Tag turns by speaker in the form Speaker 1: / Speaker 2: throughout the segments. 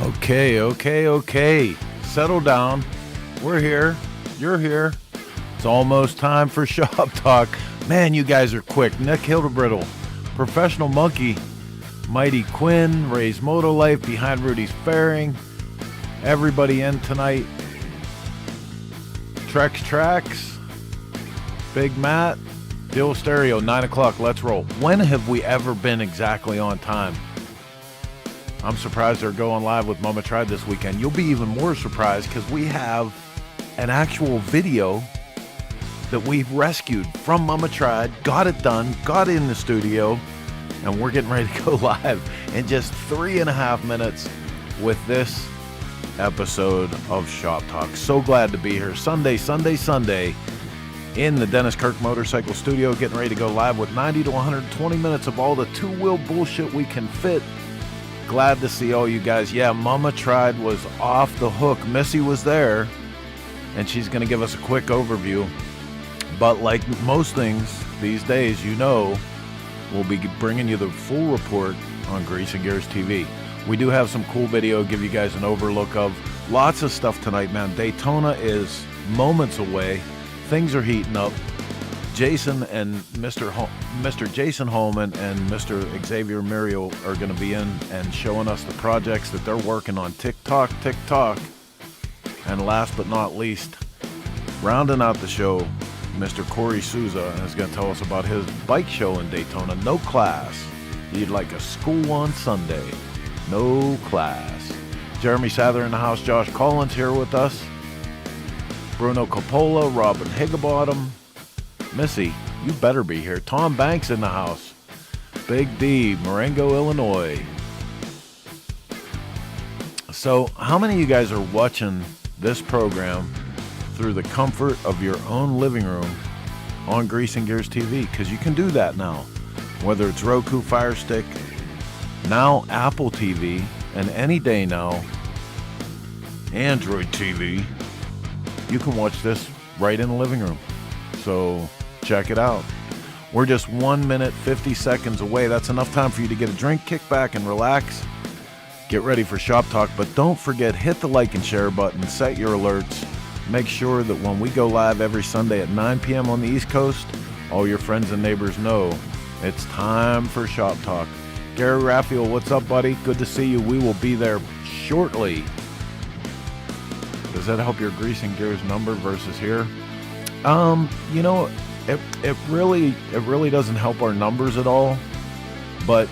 Speaker 1: Okay. Settle down. We're here. You're here. It's almost time for Shop Talk. Man, you guys are quick. Nick Hildebrittle, Professional Monkey, Mighty Quinn, Ray's Moto Life, Behind Rudy's Fairing. Everybody in tonight. Trex Tracks, Big Matt, Bill Stereo, 9 o'clock. Let's roll. When have we ever been exactly on time? I'm surprised they're going live with Mama Tried this weekend. You'll be even more surprised because we have an actual video that we've rescued from Mama Tried, got it done, got in the studio, and we're getting ready to go live in just 3.5 minutes with this episode of Shop Talk. So glad to be here. Sunday in the Dennis Kirk Motorcycle Studio, getting ready to go live with 90 to 120 minutes of all the two-wheel bullshit we can fit. Glad to see all you guys. Yeah, Mama Tried was off the hook. Missy was there, and she's going to give us a quick overview. But like most things these days, we'll be bringing you the full report on Grease and Gears TV. We do have some cool video, give you guys an overlook of lots of stuff tonight, man. Daytona is moments away. Things are heating up. Jason and Mr. Jason Holman and Mr. Xavier Muriel are going to be in and showing us the projects that they're working on. TikTok. And last but not least, rounding out the show, Mr. Kory Souza is going to tell us about his bike show in Daytona. No class. You'd like a school on Sunday. No class. Jeremy Sather in the house. Josh Collins here with us. Bruno Coppola, Robin Higginbottom. Missy, you better be here. Tom Banks in the house. Big D, Marengo, Illinois. So, how many of you guys are watching this program through the comfort of your own living room on Grease and Gears TV? Because you can do that now. Whether it's Roku, Fire Stick, now Apple TV, and any day now, Android TV, you can watch this right in the living room. So check it out. We're just 1 minute, 50 seconds away. That's enough time for you to get a drink, kick back, and relax. Get ready for Shop Talk, but don't forget, hit the like and share button, set your alerts. Make sure that when we go live every Sunday at 9 p.m. on the East Coast, all your friends and neighbors know it's time for Shop Talk. Gary Raphael, what's up, buddy? Good to see you. We will be there shortly. Does that help your Grease and Gears number versus here? It really doesn't help our numbers at all, but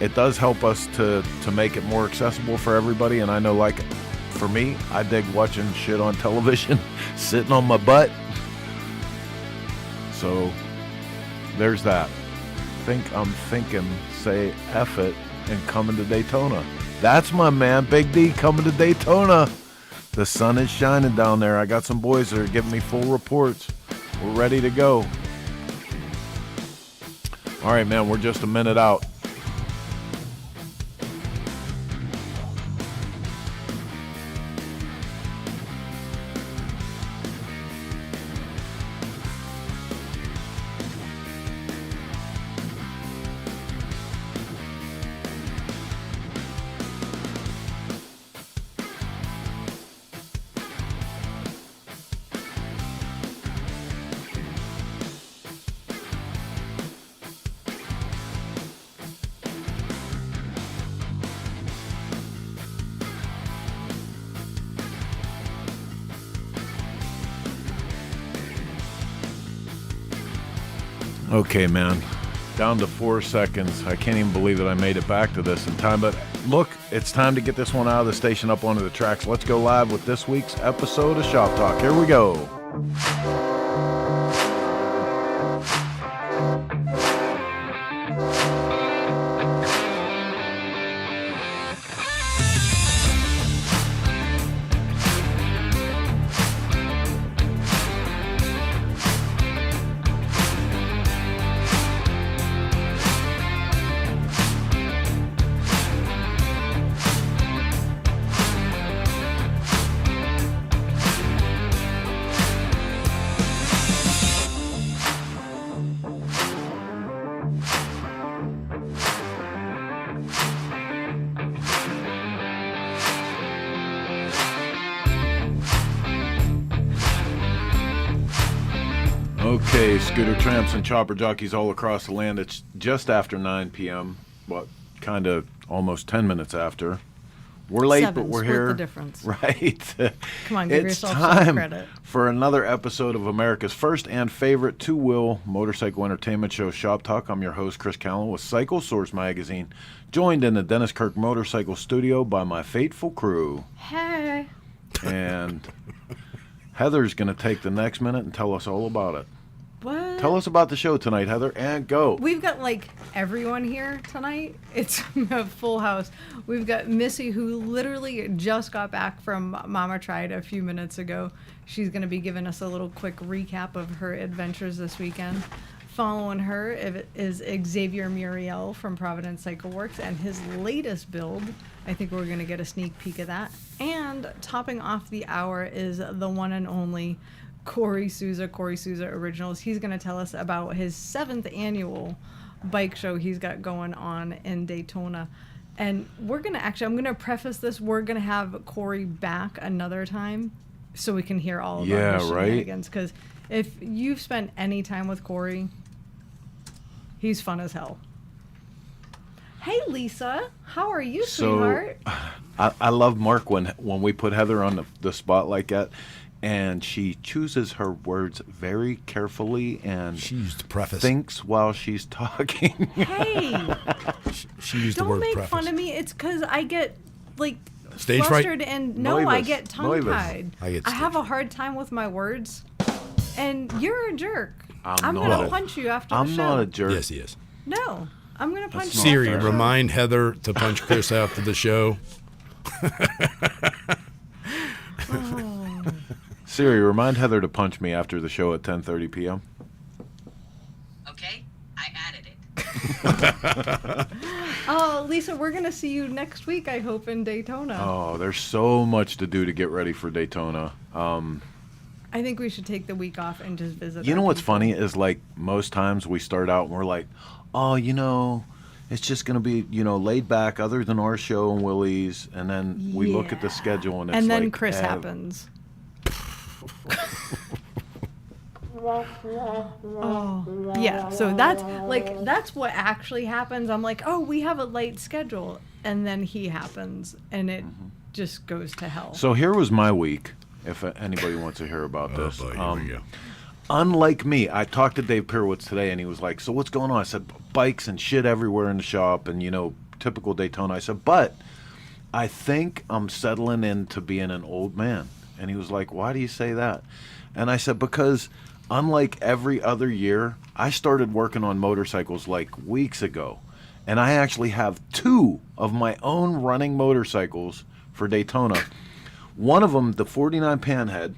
Speaker 1: it does help us to make it more accessible for everybody. And I know, like, for me, I dig watching shit on television, sitting on my butt. So there's that. Say F it and coming to Daytona. That's my man, Big D, coming to Daytona. The sun is shining down there. I got some boys that are giving me full reports. We're ready to go. All right, man, we're just a minute out. Okay, man, down to 4 seconds. I can't even believe that I made it back to this in time, but look, it's time to get this one out of the station up onto the tracks. Let's go live with this week's episode of Shop Talk. Here we go. Okay, scooter tramps and chopper jockeys all across the land. It's just after 9 p.m. What, kind of almost 10 minutes after. We're late, but we're here.
Speaker 2: The difference.
Speaker 1: Right.
Speaker 2: Come on, give yourself some credit.
Speaker 1: It's time for another episode of America's first and favorite two-wheel motorcycle entertainment show, ShopTalk. I'm your host, Chris Callen, with Cycle Source Magazine, joined in the Dennis Kirk Motorcycle Studio by my faithful crew.
Speaker 2: Hey.
Speaker 1: And Heather's going to take the next minute and tell us all about it.
Speaker 2: What?
Speaker 1: Tell us about the show tonight, Heather, and go.
Speaker 2: We've got, everyone here tonight. It's a full house. We've got Missy, who literally just got back from Mama Tried a few minutes ago. She's going to be giving us a little quick recap of her adventures this weekend. Following her is Xavier Muriel from Providence Cycle Worx and his latest build. I think we're going to get a sneak peek of that. And topping off the hour is the one and only Kory Souza Originals. He's going to tell us about his 7th annual bike show he's got going on in Daytona. And we're going to I'm going to preface this. We're going to have Kory back another time so we can hear all about his shenanigans. Because if you've spent any time with Kory, he's fun as hell. Hey, Lisa. How are you, sweetheart?
Speaker 1: I love Mark when we put Heather on the spot like that. And she chooses her words very carefully and
Speaker 3: she used to preface.
Speaker 1: Thinks while she's talking.
Speaker 2: Hey,
Speaker 3: she used the
Speaker 2: don't
Speaker 3: word
Speaker 2: make
Speaker 3: preface.
Speaker 2: fun of me. It's because I get
Speaker 3: stage
Speaker 2: flustered
Speaker 3: fright?
Speaker 2: and I get tongue tied.
Speaker 3: I
Speaker 2: have a hard time with my words, and you're a jerk. I'm
Speaker 1: not
Speaker 2: gonna punch you after the show.
Speaker 1: I'm not a jerk.
Speaker 3: Yes, he is.
Speaker 2: No, I'm gonna punch you.
Speaker 3: Siri,
Speaker 2: after the show.
Speaker 3: remind Heather to punch Chris after the show.
Speaker 1: Siri, remind Heather to punch me after the show at 10:30 p.m.
Speaker 4: Okay, I added it.
Speaker 2: Oh, Lisa, we're going to see you next week, I hope, in Daytona.
Speaker 1: Oh, there's so much to do to get ready for Daytona.
Speaker 2: I think we should take the week off and just visit.
Speaker 1: You know what's funny is, most times we start out and we're like, oh, it's just going to be, laid back other than our show and Willie's. And then we look at the schedule and it's
Speaker 2: then Chris happens. Oh, yeah. So that's what actually happens. I'm like, oh, we have a light schedule, and then he happens, and it just goes to hell.
Speaker 1: So here was my week. If anybody wants to hear about this,
Speaker 3: boy, here we go.
Speaker 1: Unlike me, I talked to Dave Pirwitz today, and he was like, "So what's going on?" I said, "Bikes and shit everywhere in the shop, and typical Daytona." I said, "But I think I'm settling into being an old man." And he was like, "Why do you say that?" And I said, "Because unlike every other year, I started working on motorcycles weeks ago. And I actually have 2 of my own running motorcycles for Daytona. One of them, the 49 Panhead,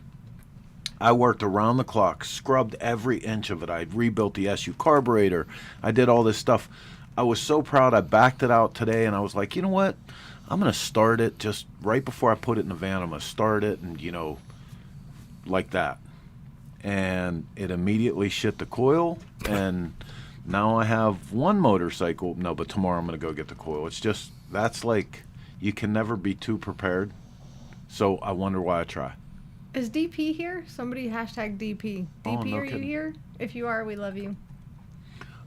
Speaker 1: I worked around the clock, scrubbed every inch of it. I rebuilt the SU carburetor. I did all this stuff. I was so proud. I backed it out today, and I was like, you know what? I'm going to start it just right before I put it in the van. I'm going to start it and, like that. And it immediately shit the coil. And now I have one motorcycle. No, but tomorrow I'm going to go get the coil. It's just, you can never be too prepared. So I wonder why I try.
Speaker 2: Is DP here? Somebody hashtag DP. DP,
Speaker 1: no
Speaker 2: are you
Speaker 1: kidding.
Speaker 2: here? If you are, we love you.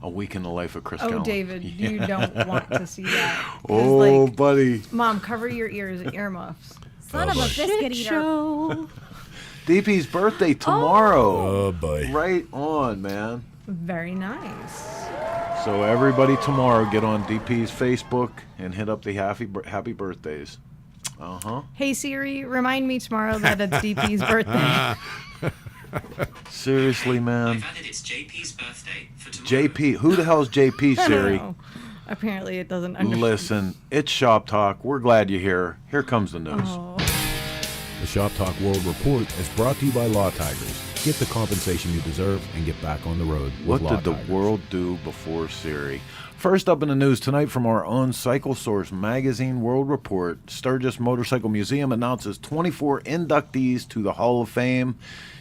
Speaker 1: A week in the life of Chris
Speaker 2: Oh,
Speaker 1: Callen.
Speaker 2: David, you don't want to see that.
Speaker 1: Oh, buddy.
Speaker 2: Mom, cover your ears, earmuffs.
Speaker 5: Son of a biscuit eater.
Speaker 2: Show.
Speaker 1: DP's birthday tomorrow.
Speaker 3: Oh, boy.
Speaker 1: Right on, man.
Speaker 2: Very nice.
Speaker 1: So everybody tomorrow get on DP's Facebook and hit up the happy birthdays. Uh-huh.
Speaker 2: Hey, Siri, remind me tomorrow that it's DP's birthday.
Speaker 1: Seriously, man.
Speaker 4: I've added it's JP's birthday for tomorrow.
Speaker 1: JP. Who the hell's JP, Siri?
Speaker 2: No. Apparently it doesn't understand.
Speaker 1: Listen, it's Shop Talk. We're glad you're here. Here comes the news.
Speaker 2: Oh.
Speaker 3: The ShopTalk World Report is brought to you by Law Tigers. Get the compensation you deserve and get back on the road with
Speaker 1: What
Speaker 3: Law
Speaker 1: did the
Speaker 3: Tigers.
Speaker 1: world do before Siri? First up in the news tonight from our own Cycle Source Magazine World Report, Sturgis Motorcycle Museum announces 24 inductees to the Hall of Fame.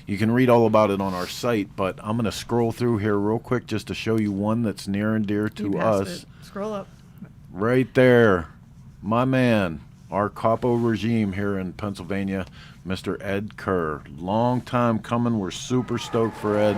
Speaker 1: You can read all about it on our site, but I'm going to scroll through here real quick just to show you one that's near and dear
Speaker 2: You
Speaker 1: to
Speaker 2: passed
Speaker 1: us.
Speaker 2: it. Scroll up.
Speaker 1: Right there, my man, our capo regime here in Pennsylvania, Mr. Ed Kerr. Long time coming. We're super stoked for Ed.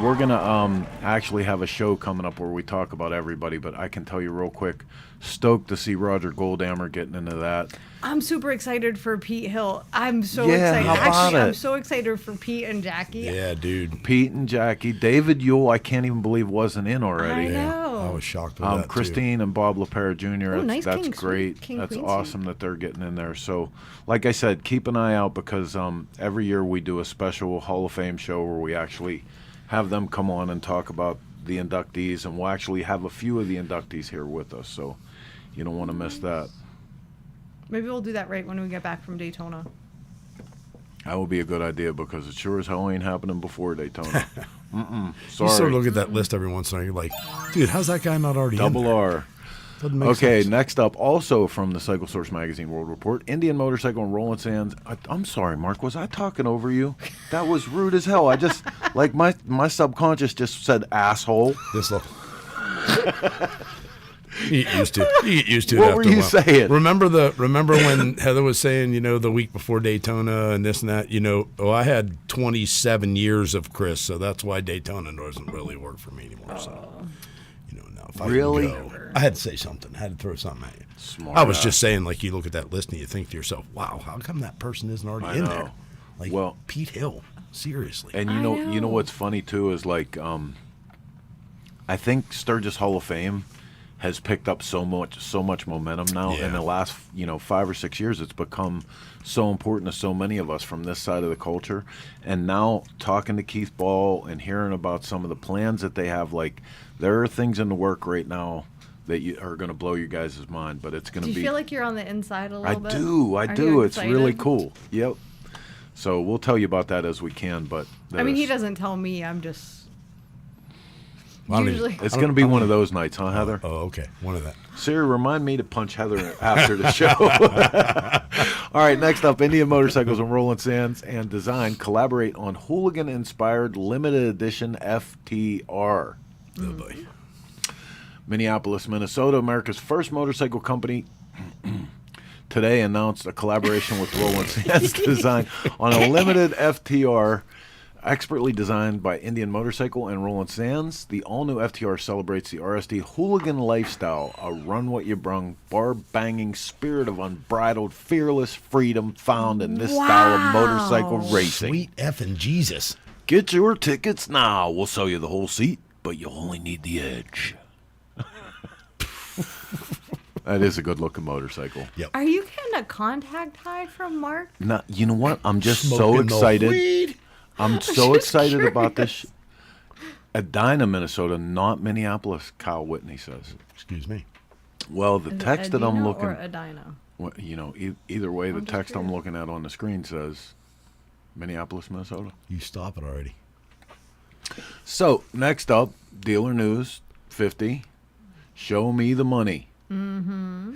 Speaker 1: We're gonna actually have a show coming up where we talk about everybody, but I can tell you real quick, stoked to see Roger Goldhammer getting into that.
Speaker 2: I'm super excited for Pete Hill. I'm so
Speaker 1: Yeah,
Speaker 2: excited.
Speaker 1: how about
Speaker 2: Actually, I'm
Speaker 1: it?
Speaker 2: so excited for Pete and Jackie.
Speaker 3: Yeah, dude.
Speaker 1: Pete and Jackie, David Yule, I can't even believe wasn't in already.
Speaker 2: I know.
Speaker 3: I was shocked with that
Speaker 1: Christine and Bob LaPera Jr.
Speaker 2: Oh, nice
Speaker 1: that's
Speaker 2: King
Speaker 1: great.
Speaker 2: King
Speaker 1: That's
Speaker 2: Queen
Speaker 1: awesome that they're getting in there. So, like I said, keep an eye out because every year we do a special Hall of Fame show where we actually have them come on and talk about the inductees, and we'll actually have a few of the inductees here with us. So, you don't want to miss that.
Speaker 2: Maybe we'll do that right when we get back from Daytona.
Speaker 1: That would be a good idea because it sure as hell ain't happening before Daytona.
Speaker 3: You
Speaker 1: Sorry.
Speaker 3: sort of look at that list every once in a while. You're like, dude, how's that guy not already in
Speaker 1: Double
Speaker 3: there?
Speaker 1: R.
Speaker 3: Doesn't make
Speaker 1: Okay,
Speaker 3: sense.
Speaker 1: next up, also from the Cycle Source Magazine World Report, Indian Motorcycle and Rolling Sands. I'm sorry, Mark, was I talking over you? That was rude as hell. I just, like, my subconscious just said asshole.
Speaker 3: This look. You get used to it. You get used to it
Speaker 1: What
Speaker 3: after
Speaker 1: were
Speaker 3: a
Speaker 1: you
Speaker 3: while.
Speaker 1: saying?
Speaker 3: Remember when Heather was saying, the week before Daytona and this and that, I had 27 years of Chris, so that's why Daytona doesn't really work for me anymore. So, now if I
Speaker 1: Really?
Speaker 3: can go, I had to say something. I had to throw something at you.
Speaker 1: Smart
Speaker 3: I was
Speaker 1: ass.
Speaker 3: just saying, like, you look at that list and you think to yourself, wow, how come that person isn't already
Speaker 1: I
Speaker 3: in
Speaker 1: know.
Speaker 3: there? Like,
Speaker 1: Well-
Speaker 3: Pete Hill, seriously.
Speaker 1: And
Speaker 2: I
Speaker 1: you know
Speaker 2: know.
Speaker 1: what's funny too is like I think Sturgis Hall of Fame has picked up so much momentum now.
Speaker 3: Yeah.
Speaker 1: In the last 5 or 6 years, it's become so important to so many of us from this side of the culture. And now talking to Keith Ball and hearing about some of the plans that they have, like there are things in the work right now that are going to blow you guys' mind. But it's going
Speaker 2: Do
Speaker 1: to
Speaker 2: you
Speaker 1: be.
Speaker 2: feel like you're on the inside a
Speaker 1: I
Speaker 2: little bit?
Speaker 1: do.
Speaker 2: Are you
Speaker 1: do. It's really
Speaker 2: excited?
Speaker 1: cool. Yep. So we'll tell you about that as we can. But
Speaker 2: I mean, he
Speaker 1: there's-
Speaker 2: doesn't tell me. I'm just
Speaker 3: I don't even-
Speaker 2: usually.
Speaker 1: It's going to be one of those nights, huh, Heather?
Speaker 3: Oh, okay. One of that.
Speaker 1: Siri, remind me to punch Heather after the show. All right, next up, Indian Motorcycles and Rolling Sands and Design collaborate on hooligan-inspired limited edition FTR.
Speaker 3: Oh, boy.
Speaker 1: Minneapolis, Minnesota, America's first motorcycle company, today announced a collaboration with Rolling Sands Design on a limited FTR expertly designed by Indian Motorcycle and Rolling Sands. The all-new FTR celebrates the RSD hooligan lifestyle, a run-what-you-brung, bar-banging spirit of unbridled, fearless freedom found in this style of motorcycle racing.
Speaker 3: Sweet effing Jesus.
Speaker 1: Get your tickets now. We'll sell you the whole seat, but you only need the edge. That is a good-looking motorcycle.
Speaker 3: Yep.
Speaker 2: Are you getting a contact high from Mark?
Speaker 1: Now, you know what? I'm just so
Speaker 3: Smoking the
Speaker 1: excited.
Speaker 3: weed.
Speaker 1: I'm so
Speaker 2: just
Speaker 1: excited about
Speaker 2: curious.
Speaker 1: this. Edina, Minnesota, not Minneapolis, Kyle Whitney says.
Speaker 3: Excuse me.
Speaker 1: Well, the
Speaker 2: Is it
Speaker 1: text that I'm
Speaker 2: Adina
Speaker 1: looking,
Speaker 2: or Edina?
Speaker 1: well, either way, the
Speaker 2: I'm just
Speaker 1: text I'm
Speaker 2: curious.
Speaker 1: looking at on the screen says Minneapolis, Minnesota.
Speaker 3: You stop it already.
Speaker 1: So, next up, dealer news 50. Show me the money. Mm-hmm.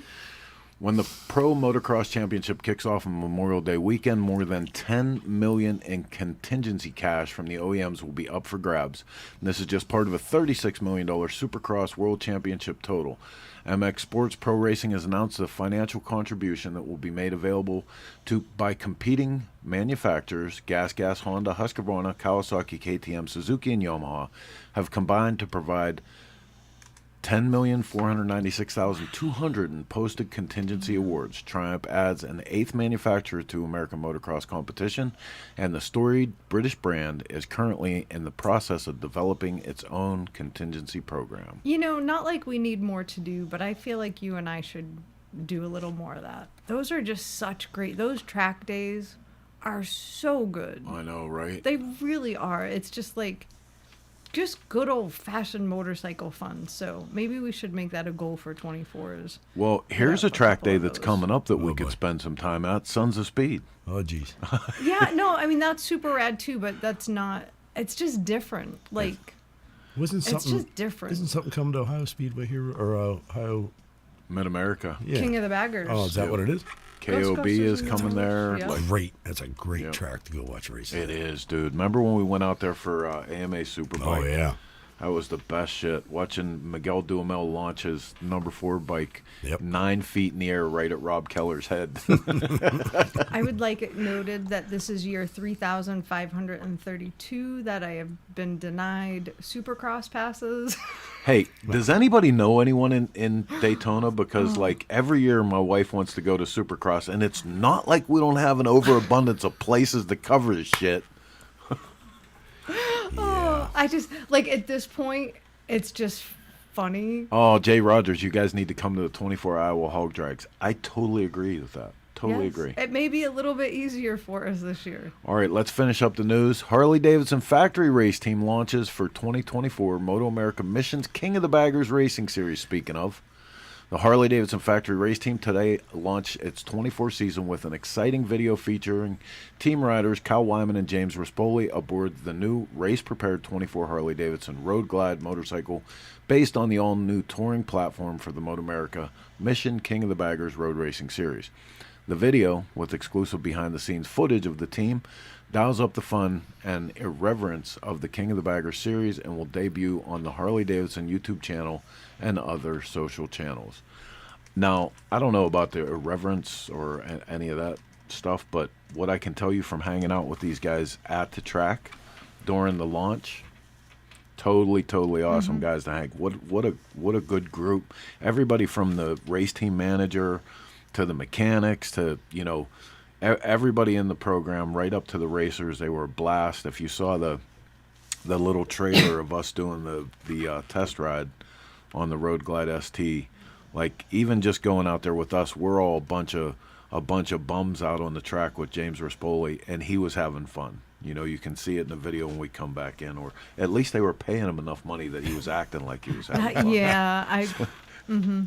Speaker 1: When the Pro Motocross Championship kicks off on Memorial Day weekend, more than $10 million in contingency cash from the OEMs will be up for grabs. And this is just part of a $36 million Supercross World Championship total. MX Sports Pro Racing has announced the financial contribution that will be made available by competing manufacturers. Gas, Honda, Husqvarna, Kawasaki, KTM, Suzuki, and Yamaha have combined to provide $10,496,200 in posted contingency awards. Triumph adds an 8th manufacturer to American motocross competition, and the storied British brand is currently in the process of developing its own contingency program.
Speaker 2: Not like we need more to do, but I feel like you and I should do a little more of that. Those are just such great. Those track days are so good.
Speaker 1: I know, right?
Speaker 2: They really are. It's just good old-fashioned motorcycle fun. So maybe we should make that a goal for 24s.
Speaker 1: Well, here's
Speaker 2: Yeah,
Speaker 1: a track
Speaker 2: couple
Speaker 1: day
Speaker 2: of
Speaker 1: that's
Speaker 2: those.
Speaker 1: coming up that we
Speaker 3: Oh,
Speaker 1: could
Speaker 3: boy.
Speaker 1: spend some time at. Sons of Speed.
Speaker 3: Oh, geez.
Speaker 2: Yeah, no, I mean, that's super rad too, but that's not, it's just different. Like,
Speaker 3: Wasn't
Speaker 2: it's
Speaker 3: something?
Speaker 2: just different.
Speaker 3: Isn't something coming to Ohio Speedway here or Ohio?
Speaker 1: Mid-America.
Speaker 3: Yeah.
Speaker 2: King of the Baggers.
Speaker 3: Oh, is that what it is?
Speaker 1: KOB is coming there.
Speaker 2: Yeah.
Speaker 1: Like,
Speaker 3: Great. That's a great
Speaker 1: Yep.
Speaker 3: track to go watch racing.
Speaker 1: it is, dude. Remember when we went out there for AMA Superbike?
Speaker 3: Oh yeah.
Speaker 1: That was the best shit. Watching Miguel Duhamel launch his number 4 bike 9 feet in the air right at Rob Keller's head.
Speaker 2: I would like it noted that this is year 3,532 that I have been denied Supercross passes.
Speaker 1: Hey, does anybody know anyone in Daytona? Because, like, every year my wife wants to go to Supercross, and it's not like we don't have an overabundance of places to cover this shit.
Speaker 2: I just, like, at this point, it's just funny.
Speaker 1: Oh, Jay Rogers, you guys need to come to the 24 Iowa Hog Drags. I totally agree with that. Totally
Speaker 2: Yes,
Speaker 1: agree.
Speaker 2: It may be a little bit easier for us this year.
Speaker 1: All right, let's finish up the news. Harley-Davidson Factory Race Team launches for 2024 Moto America Mission's King of the Baggers Racing Series, speaking of. The Harley-Davidson Factory Race Team today launched its 24th season with an exciting video featuring team riders Kyle Wyman and James Rispoli aboard the new race-prepared 24 Harley-Davidson Road Glide motorcycle based on the all-new touring platform for the Moto America Mission King of the Baggers Road Racing Series. The video, with exclusive behind-the-scenes footage of the team, dials up the fun and irreverence of the King of the Baggers series and will debut on the Harley-Davidson YouTube channel and other social channels. Now, I don't know about the irreverence or any of that stuff, but what I can tell you from hanging out with these guys at the track during the launch, totally awesome guys to hang. What a good group. Everybody from the race team manager to the mechanics to, you know, everybody in the program, right up to the racers, they were a blast. If you saw the little trailer of us doing the test ride on the Road Glide ST, like, even just going out there with us, we're all a bunch of bums out on the track with James Rispoli, and he was having fun. You know, you can see it in the video when we come back in, or at least they were paying him enough money that he was acting like he was having fun.
Speaker 2: Yeah,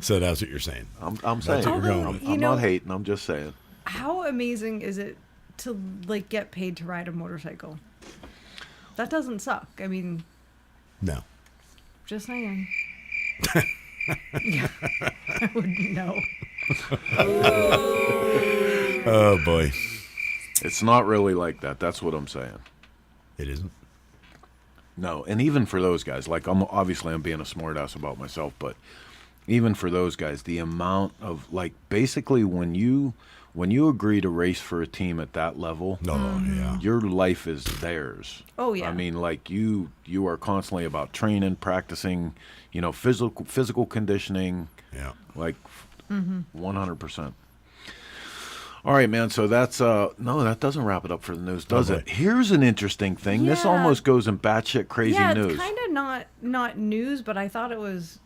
Speaker 3: So that's what you're saying.
Speaker 1: I'm
Speaker 3: That's
Speaker 1: saying.
Speaker 3: what you're going with.
Speaker 1: I'm not hating. I'm just saying.
Speaker 2: How amazing is it to, like, get paid to ride a motorcycle? That doesn't suck. I mean,
Speaker 3: No.
Speaker 2: just saying. Yeah, I wouldn't know.
Speaker 3: Oh, boy.
Speaker 1: It's not really like that. That's what I'm saying.
Speaker 3: It isn't.
Speaker 1: No, and even for those guys, like, I'm being a smartass about myself, but even for those guys, the amount of, like, basically when you agree to race for a team at that level,
Speaker 3: Yeah.
Speaker 1: your life is theirs.
Speaker 2: Oh, yeah.
Speaker 1: I mean, like, you are constantly about training, practicing, you know, physical conditioning,
Speaker 3: Yeah.
Speaker 1: like 100%. All right, man. So that's no, that doesn't wrap it up for the news, does
Speaker 3: Okay.
Speaker 1: it? Here's an interesting thing. This
Speaker 2: Yeah.
Speaker 1: almost goes in batshit crazy
Speaker 2: Yeah,
Speaker 1: news.
Speaker 2: it's kind of not news, but I thought it was,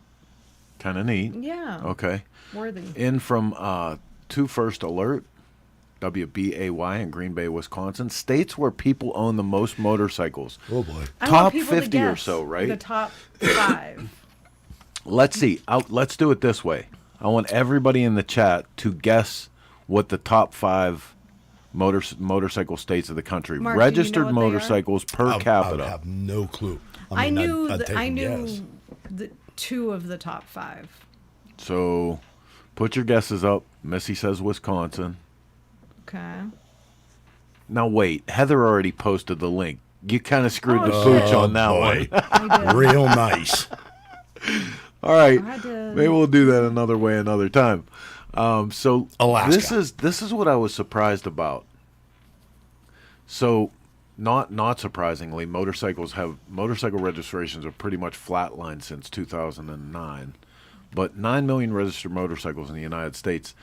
Speaker 1: Kind of neat.
Speaker 2: yeah,
Speaker 1: Okay.
Speaker 2: worthy.
Speaker 1: In from To First Alert, WBAY in Green Bay, Wisconsin, states where people own the most motorcycles.
Speaker 3: Oh, boy.
Speaker 2: I
Speaker 1: Top
Speaker 2: want people to
Speaker 1: 50 or
Speaker 2: guess
Speaker 1: so, right?
Speaker 2: The top 5.
Speaker 1: Let's see. Let's do it this way. I want everybody in the chat to guess what the top 5 motorcycle states of the country.
Speaker 2: Mark, do you know
Speaker 1: Registered
Speaker 2: what they are?
Speaker 1: motorcycles per
Speaker 3: I
Speaker 1: capita.
Speaker 3: have no clue.
Speaker 2: I
Speaker 3: mean,
Speaker 2: knew
Speaker 3: I'd take a guess.
Speaker 2: the 2 of the top 5.
Speaker 1: So put your guesses up. Missy says Wisconsin.
Speaker 2: Okay.
Speaker 1: Now wait, Heather already posted the link. You kind of screwed the
Speaker 2: Oh,
Speaker 1: pooch
Speaker 3: Oh,
Speaker 1: on that
Speaker 3: boy.
Speaker 1: one.
Speaker 2: I did.
Speaker 3: Real nice.
Speaker 1: All right,
Speaker 2: I did.
Speaker 1: maybe we'll do that another way, another time. So
Speaker 3: Alaska.
Speaker 1: this is what I was surprised about. So, not surprisingly, motorcycle registrations are pretty much flatlined since 2009, but 9 million registered motorcycles in the United States.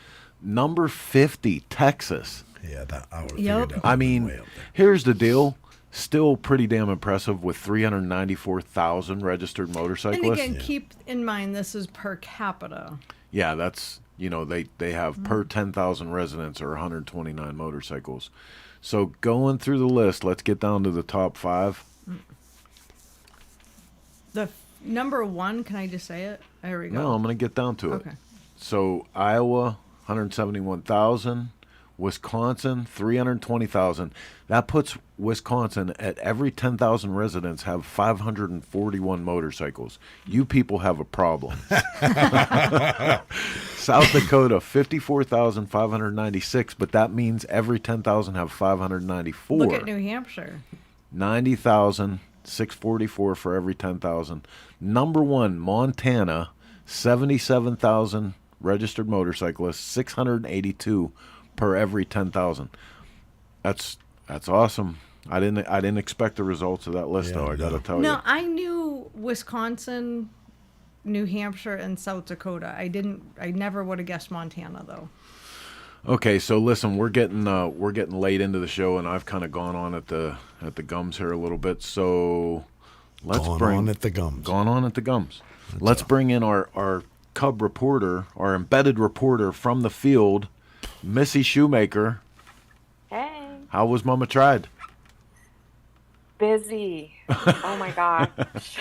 Speaker 1: Number 50, Texas.
Speaker 3: Yeah, that I would have
Speaker 2: Yep.
Speaker 3: figured that
Speaker 1: I
Speaker 3: would be
Speaker 1: mean,
Speaker 3: way up there.
Speaker 1: here's the deal. Still pretty damn impressive with 394,000 registered
Speaker 2: And
Speaker 1: motorcyclists.
Speaker 2: again, keep in mind this is per capita.
Speaker 1: Yeah, that's, you know, they have per 10,000 residents or 129 motorcycles. So going through the list, let's get down to the top 5.
Speaker 2: The number 1, can I just say it? There we go.
Speaker 1: No, I'm going to get down to it.
Speaker 2: Okay.
Speaker 1: So Iowa, 171,000. Wisconsin, 320,000. That puts Wisconsin at every 10,000 residents have 541 motorcycles. You people have a problem. South Dakota, 54,596, but that means every 10,000 have 594.
Speaker 2: Look at New Hampshire.
Speaker 1: 90,000. 644 for every 10,000. Number 1, Montana, 77,000 registered motorcyclists, 682 per every 10,000. That's awesome. I didn't expect the results of that list, though. I got to tell you.
Speaker 2: No, I knew Wisconsin, New Hampshire, and South Dakota. I never would have guessed Montana, though.
Speaker 1: Okay, so listen, we're getting late into the show, and I've kind of gone on at the gums here a little bit. So
Speaker 3: Gone on at the gums.
Speaker 1: Let's bring in our Cub reporter, our embedded reporter from the field, Missy Shoemaker.
Speaker 5: Hey.
Speaker 1: How was Mama Tried?
Speaker 5: Busy. Oh my gosh.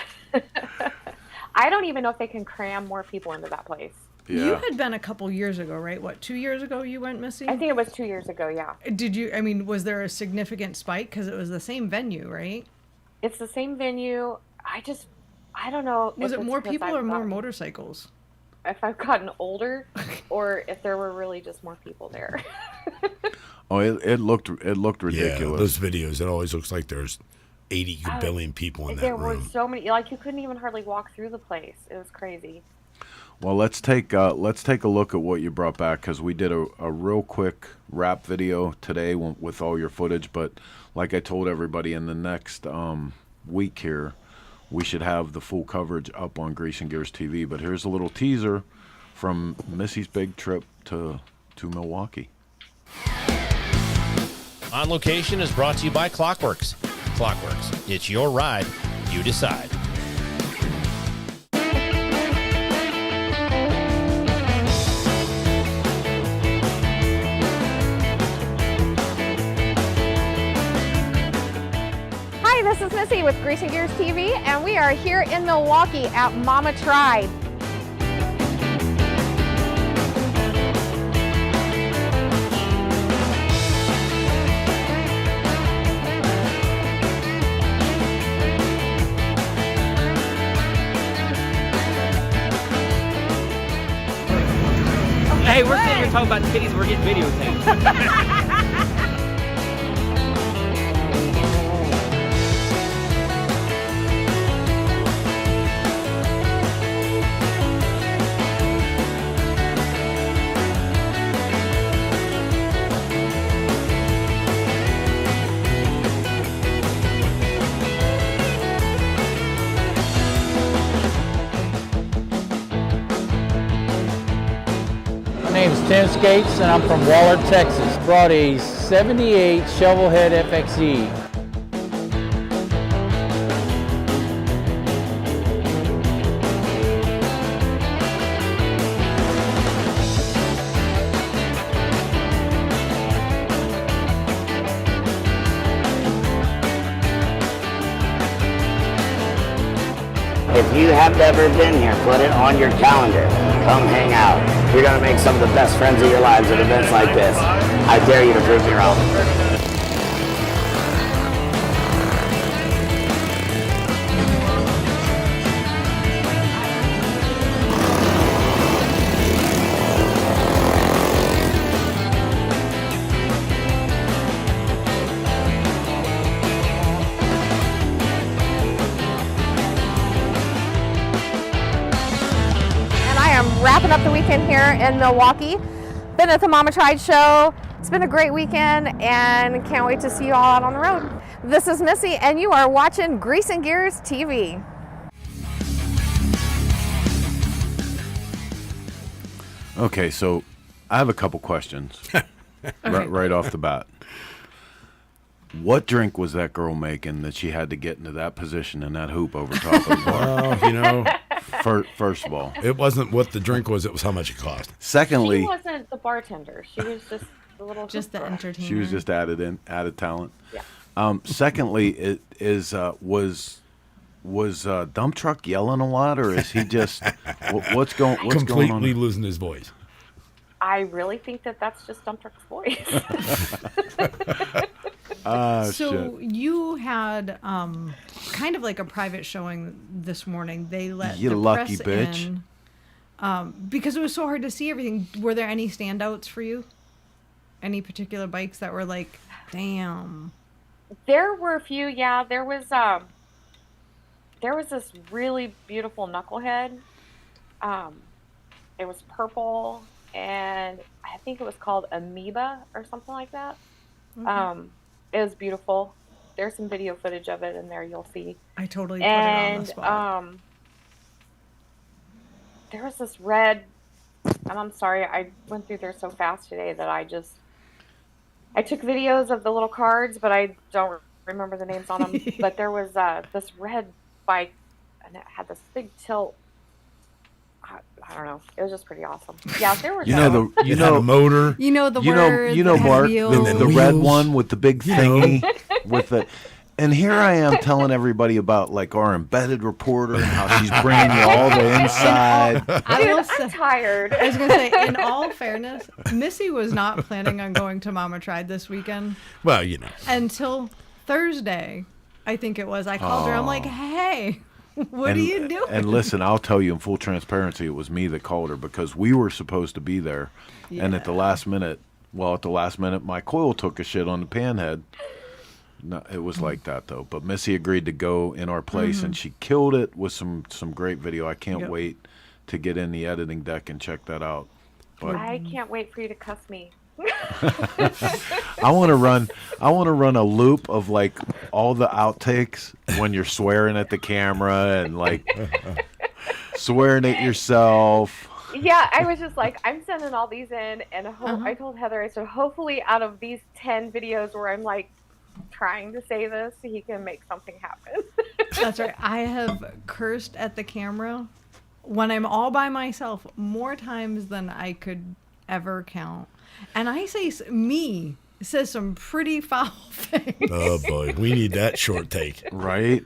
Speaker 5: I don't even know if they can cram more people into that place.
Speaker 1: Yeah.
Speaker 2: You had been a couple years ago, right? What, 2 years ago you went, Missy?
Speaker 5: I think it was 2 years ago, yeah.
Speaker 2: Was there a significant spike? Because it was the same venue, right?
Speaker 5: It's the same venue. I don't know.
Speaker 2: Was
Speaker 5: if
Speaker 2: it
Speaker 5: it's
Speaker 2: more
Speaker 5: because
Speaker 2: people
Speaker 5: I've
Speaker 2: or more
Speaker 5: gotten-
Speaker 2: motorcycles?
Speaker 5: If I've gotten older or if there were really just more people there.
Speaker 1: Oh, it looked ridiculous.
Speaker 3: Yeah, those videos, it always looks like there's 80 billion people in that
Speaker 5: There
Speaker 3: room.
Speaker 5: were so many, like you couldn't even hardly walk through the place. It was crazy.
Speaker 1: Well, let's take a look at what you brought back, because we did a real quick wrap video today with all your footage. But like I told everybody, in the next week here, we should have the full coverage up on Grease and Gears TV. But here's a little teaser from Missy's big trip to Milwaukee.
Speaker 6: On Location is brought to you by Clockworks. Clockworks, it's your ride, you decide.
Speaker 7: Hi, this is Missy with Grease and Gears TV, and we are here in Milwaukee at Mama Tried.
Speaker 8: Hey, we're sitting here talking about titties, we're getting videotaped.
Speaker 9: My name is Tim Skates, and I'm from Waller, Texas. Brought a 78 Shovelhead FXE.
Speaker 10: If you have ever been here, put it on your calendar. Come hang out. You're going to make some of the best friends of your lives at events like this. I dare you to prove me wrong.
Speaker 7: Wrapping up the weekend here in Milwaukee. Been at the Mama Tried show. It's been a great weekend and can't wait to see you all out on the road. This is Missy and you are watching Grease and Gears TV.
Speaker 1: Okay, so I have a couple questions right off the bat. What drink was that girl making that she had to get into that position in that hoop over top of the bar?
Speaker 3: Well,
Speaker 1: First of all,
Speaker 3: it wasn't what the drink was, it was how much it cost.
Speaker 1: Secondly,
Speaker 5: She wasn't the bartender. She was just the little
Speaker 2: Just the
Speaker 5: hooper.
Speaker 2: entertainer.
Speaker 1: she was just added talent.
Speaker 5: Yeah.
Speaker 1: Secondly, it is was Dump Truck yelling a lot, or is he just what's going on?
Speaker 3: Completely losing his voice.
Speaker 5: I really think that's just Dump Truck's voice.
Speaker 2: So
Speaker 1: Shit.
Speaker 2: you had kind of like a private showing this morning. They let
Speaker 1: You
Speaker 2: the
Speaker 1: lucky
Speaker 2: press
Speaker 1: bitch.
Speaker 2: in because it was so hard to see everything. Were there any standouts for you? Any particular bikes that were like, damn?
Speaker 5: There were a few, yeah. There was there was this really beautiful knucklehead. It was purple, and I think it was called Amoeba or something like that. It was beautiful. There's some video footage of it in there. You'll see.
Speaker 2: I totally put it on the spot.
Speaker 5: There was this red, and I'm sorry, I went through there so fast today that I took videos of the little cards, but I don't remember the names on them. But there was this red bike, and it had this big tilt. I don't know. It was just pretty awesome. Yeah, there were.
Speaker 3: A motor.
Speaker 2: You know the word.
Speaker 1: You know, Mark, the red one with the big thingy with the. And here I am telling everybody about like our embedded reporter and how she's bringing you all the inside.
Speaker 5: I'm tired.
Speaker 2: I was gonna say, in all fairness, Missy was not planning on going to Mama Tried this weekend.
Speaker 3: Well, you know.
Speaker 2: Until Thursday, I think it was. I called her. I'm like, hey. What are you doing?
Speaker 1: And listen, I'll tell you in full transparency, it was me that called her because we were supposed to be there. Yeah. And at the last minute, my coil took a shit on the panhead. No, it was like that, though. But Missy agreed to go in our place, and she killed it with some great video. I can't wait to get in the editing deck and check that out. But
Speaker 5: I can't wait for you to cuss me.
Speaker 1: I want to run a loop of like all the outtakes when you're swearing at the camera and like swearing at yourself.
Speaker 5: Yeah, I was just like, I'm sending all these in, and I told Heather, I said, hopefully out of these 10 videos where I'm like trying to say this, he can make something happen.
Speaker 2: That's right. I have cursed at the camera when I'm all by myself more times than I could ever count. And I say me says some pretty foul things.
Speaker 3: Oh, boy. We need that short take.
Speaker 1: Right?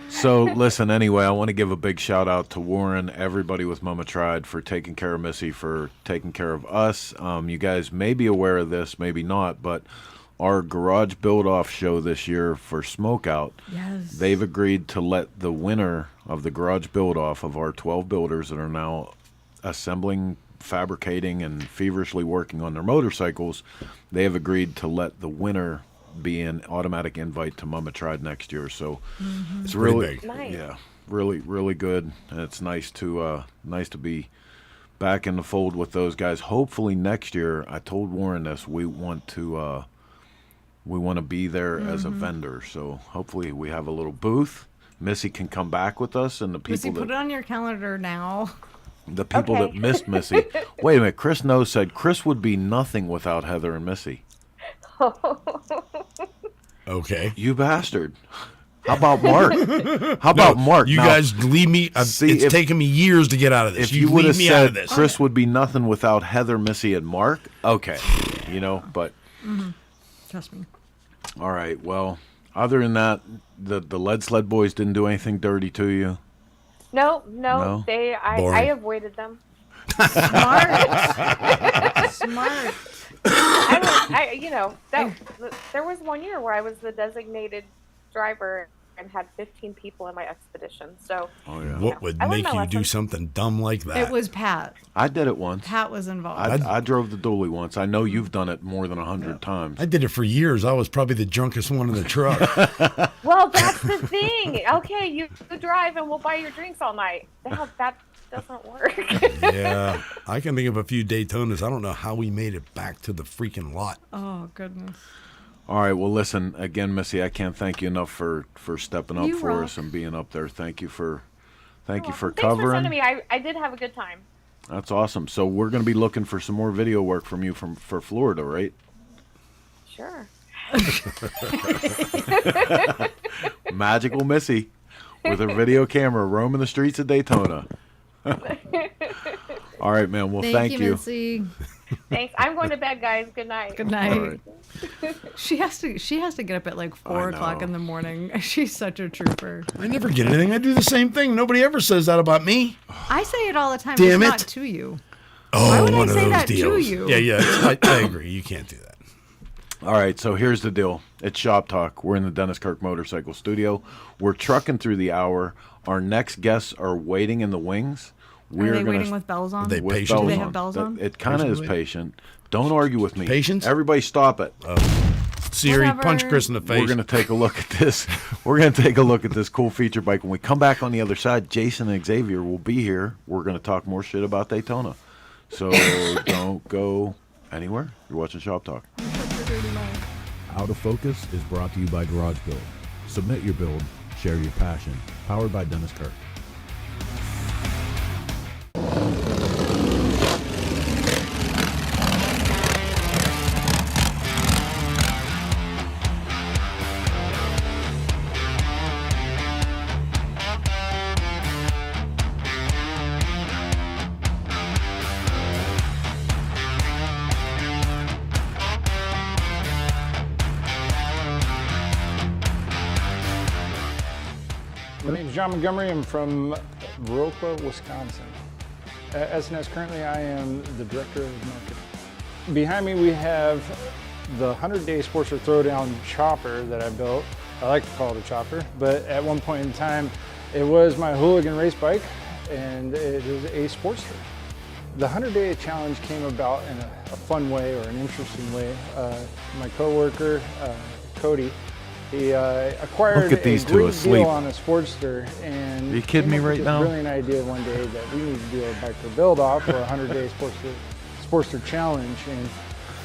Speaker 1: So, listen, anyway, I want to give a big shout out to Warren, everybody with Mama Tried for taking care of Missy, for taking care of us. You guys may be aware of this, maybe not, but our garage build-off show this year for Smokeout, they've agreed to let the winner of the garage build-off of our 12 builders that are now assembling, fabricating, and feverishly working on their motorcycles, they have agreed to let the winner be an automatic invite to Mama Tried next year. So it's really big.
Speaker 5: Nice.
Speaker 1: Yeah, really good. And it's nice to be back in the fold with those guys. Hopefully next year, I told Warren this, we want to be there as a vendor. So hopefully we have a little booth. Missy can come back with us, and the people
Speaker 2: Missy, put it on your calendar now.
Speaker 1: The people that missed Missy. Wait a minute. Chris No said Chris would be nothing without Heather and Missy.
Speaker 3: Okay.
Speaker 1: You bastard. How about Mark? How about Mark?
Speaker 3: You guys leave me. It's taken me years to get out of this.
Speaker 1: If you would have said Chris would be nothing without Heather, Missy, and Mark, okay. But.
Speaker 2: Trust me.
Speaker 1: All right. Well, other than that, the Lead Sled Boys didn't do anything dirty to you?
Speaker 5: No. I avoided them.
Speaker 2: Smart.
Speaker 5: There was one year where I was the designated driver and had 15 people in my expedition. So,
Speaker 3: what would make you do something dumb like that?
Speaker 2: It was Pat.
Speaker 1: I did it once.
Speaker 2: Pat was involved.
Speaker 1: I drove the dually once. I know you've done it more than 100 times.
Speaker 3: I did it for years. I was probably the drunkest one in the truck.
Speaker 5: Well, that's the thing. Okay, you drive and we'll buy your drinks all night. That doesn't work.
Speaker 3: Yeah, I can think of a few Daytonas. I don't know how we made it back to the freaking lot.
Speaker 2: Oh, goodness.
Speaker 1: All right. Well, listen, again, Missy, I can't thank you enough for stepping up for us and being up there. Thank you for covering.
Speaker 5: Thanks for sending me. I did have a good time.
Speaker 1: That's awesome. So we're going to be looking for some more video work from you for Florida, right?
Speaker 5: Sure.
Speaker 1: Magical Missy with her video camera roaming the streets of Daytona. All right, man. Well, thank you.
Speaker 2: Missy.
Speaker 5: Thanks. I'm going to bed, guys. Good night.
Speaker 2: Good night.
Speaker 1: Right.
Speaker 2: She has to get up at like 4 o'clock in the morning. She's such a trooper.
Speaker 3: I never get anything. I do the same thing. Nobody ever says that about me.
Speaker 2: I say it all the time.
Speaker 3: Damn
Speaker 2: it's
Speaker 3: it.
Speaker 2: not to you.
Speaker 3: Oh,
Speaker 2: why would
Speaker 3: one
Speaker 2: I
Speaker 3: of
Speaker 2: say
Speaker 3: those
Speaker 2: that
Speaker 3: deals.
Speaker 2: to you?
Speaker 3: Yeah. I agree. You can't do that.
Speaker 1: All right, so here's the deal. It's Shop Talk. We're in the Dennis Kirk Motorcycle Studio. We're trucking through the hour. Our next guests are waiting in the wings.
Speaker 2: Are they waiting with bells on?
Speaker 3: Are they
Speaker 1: with
Speaker 3: patient?
Speaker 1: bells
Speaker 2: Do they
Speaker 1: on.
Speaker 2: have bells on?
Speaker 1: It kind of is patient. Don't argue with me.
Speaker 3: Patience?
Speaker 1: Everybody stop it.
Speaker 3: Siri,
Speaker 2: Whatever.
Speaker 3: punch Chris in the face.
Speaker 1: We're going to take a look at this. We're going to take a look at this cool feature bike. When we come back on the other side, Jason and Xavier will be here. We're going to talk more shit about Daytona. So don't go anywhere. You're watching Shop Talk.
Speaker 11: Out of Focus is brought to you by Garage Build. Submit your build, share your passion. Powered by Dennis Kirk.
Speaker 9: My name is John Montgomery. I'm from Viroqua, Wisconsin. At SNS currently I am the Director of Marketing. Behind me we have the 100-day Sportster Throwdown chopper that I built. I like to call it a chopper, but at one point in time it was my hooligan race bike and it is a Sportster. The 100-day challenge came about in a fun way or an interesting way. My coworker, Cody, he acquired
Speaker 1: Look at these
Speaker 9: a
Speaker 1: two
Speaker 9: great
Speaker 1: asleep.
Speaker 9: deal on a Sportster, and
Speaker 1: Are you kidding me
Speaker 9: came up with
Speaker 1: right
Speaker 9: this
Speaker 1: now?
Speaker 9: brilliant idea one day that we need to do a bike for build off for a 100-day Sportster challenge. And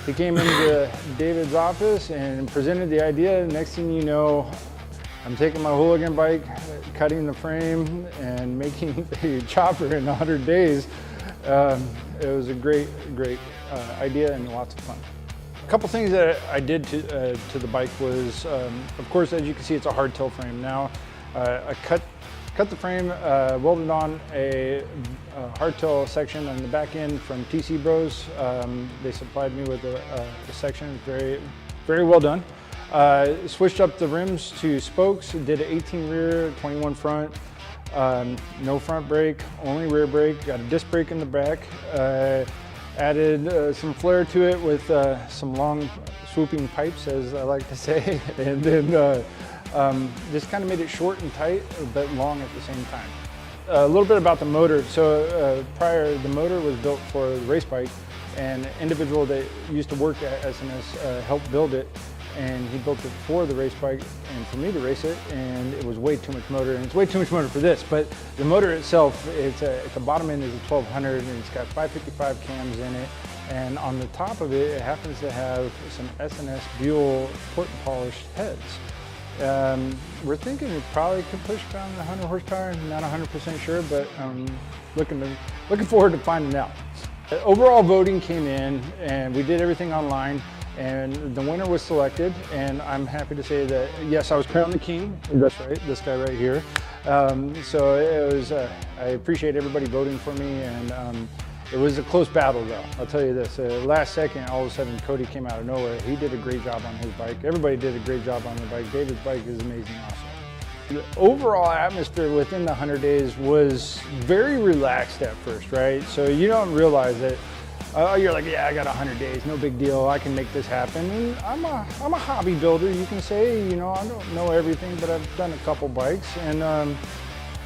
Speaker 9: he came into David's office and presented the idea. Next thing you know, I'm taking my hooligan bike, cutting the frame, and making a chopper in 100 days. It was a great idea and lots of fun. A couple things that I did to the bike was, of course, as you can see, it's a hardtail frame now. I cut the frame, welded on a hardtail section on the back end from TC Bros. They supplied me with a section, very well done. Switched up the rims to spokes, did an 18 rear, 21 front, no front brake, only rear brake, got a disc brake in the back. Added some flair to it with some long swooping pipes, as I like to say, and then just kind of made it short and tight, but long at the same time. A little bit about the motor. So prior, the motor was built for the race bike, and an individual that used to work at SNS helped build it, and he built it for the race bike and for me to race it, and it was way too much motor, and it's way too much motor for this. But the motor itself, at the bottom end is a 1200, and it's got 555 cams in it, and on the top of it, it happens to have some SNS Buell port and polished heads. We're thinking it probably could push around 100 horsepower, not 100% sure, but looking forward to finding out. Overall voting came in, and we did everything online. And the winner was selected, and I'm happy to say that, yes, I was crowned the king. That's right, this guy right here. So it was, I appreciate everybody voting for me, and it was a close battle though, I'll tell you this. Last second, all of a sudden, Cody came out of nowhere. He did a great job on his bike. Everybody did a great job on the bike. David's bike is amazing also. The overall atmosphere within the 100 days was very relaxed at first, right? So you don't realize that you're like, yeah, I got 100 days, no big deal, I can make this happen. And I'm a hobby builder, you can say, you know, I don't know everything, but I've done a couple bikes. And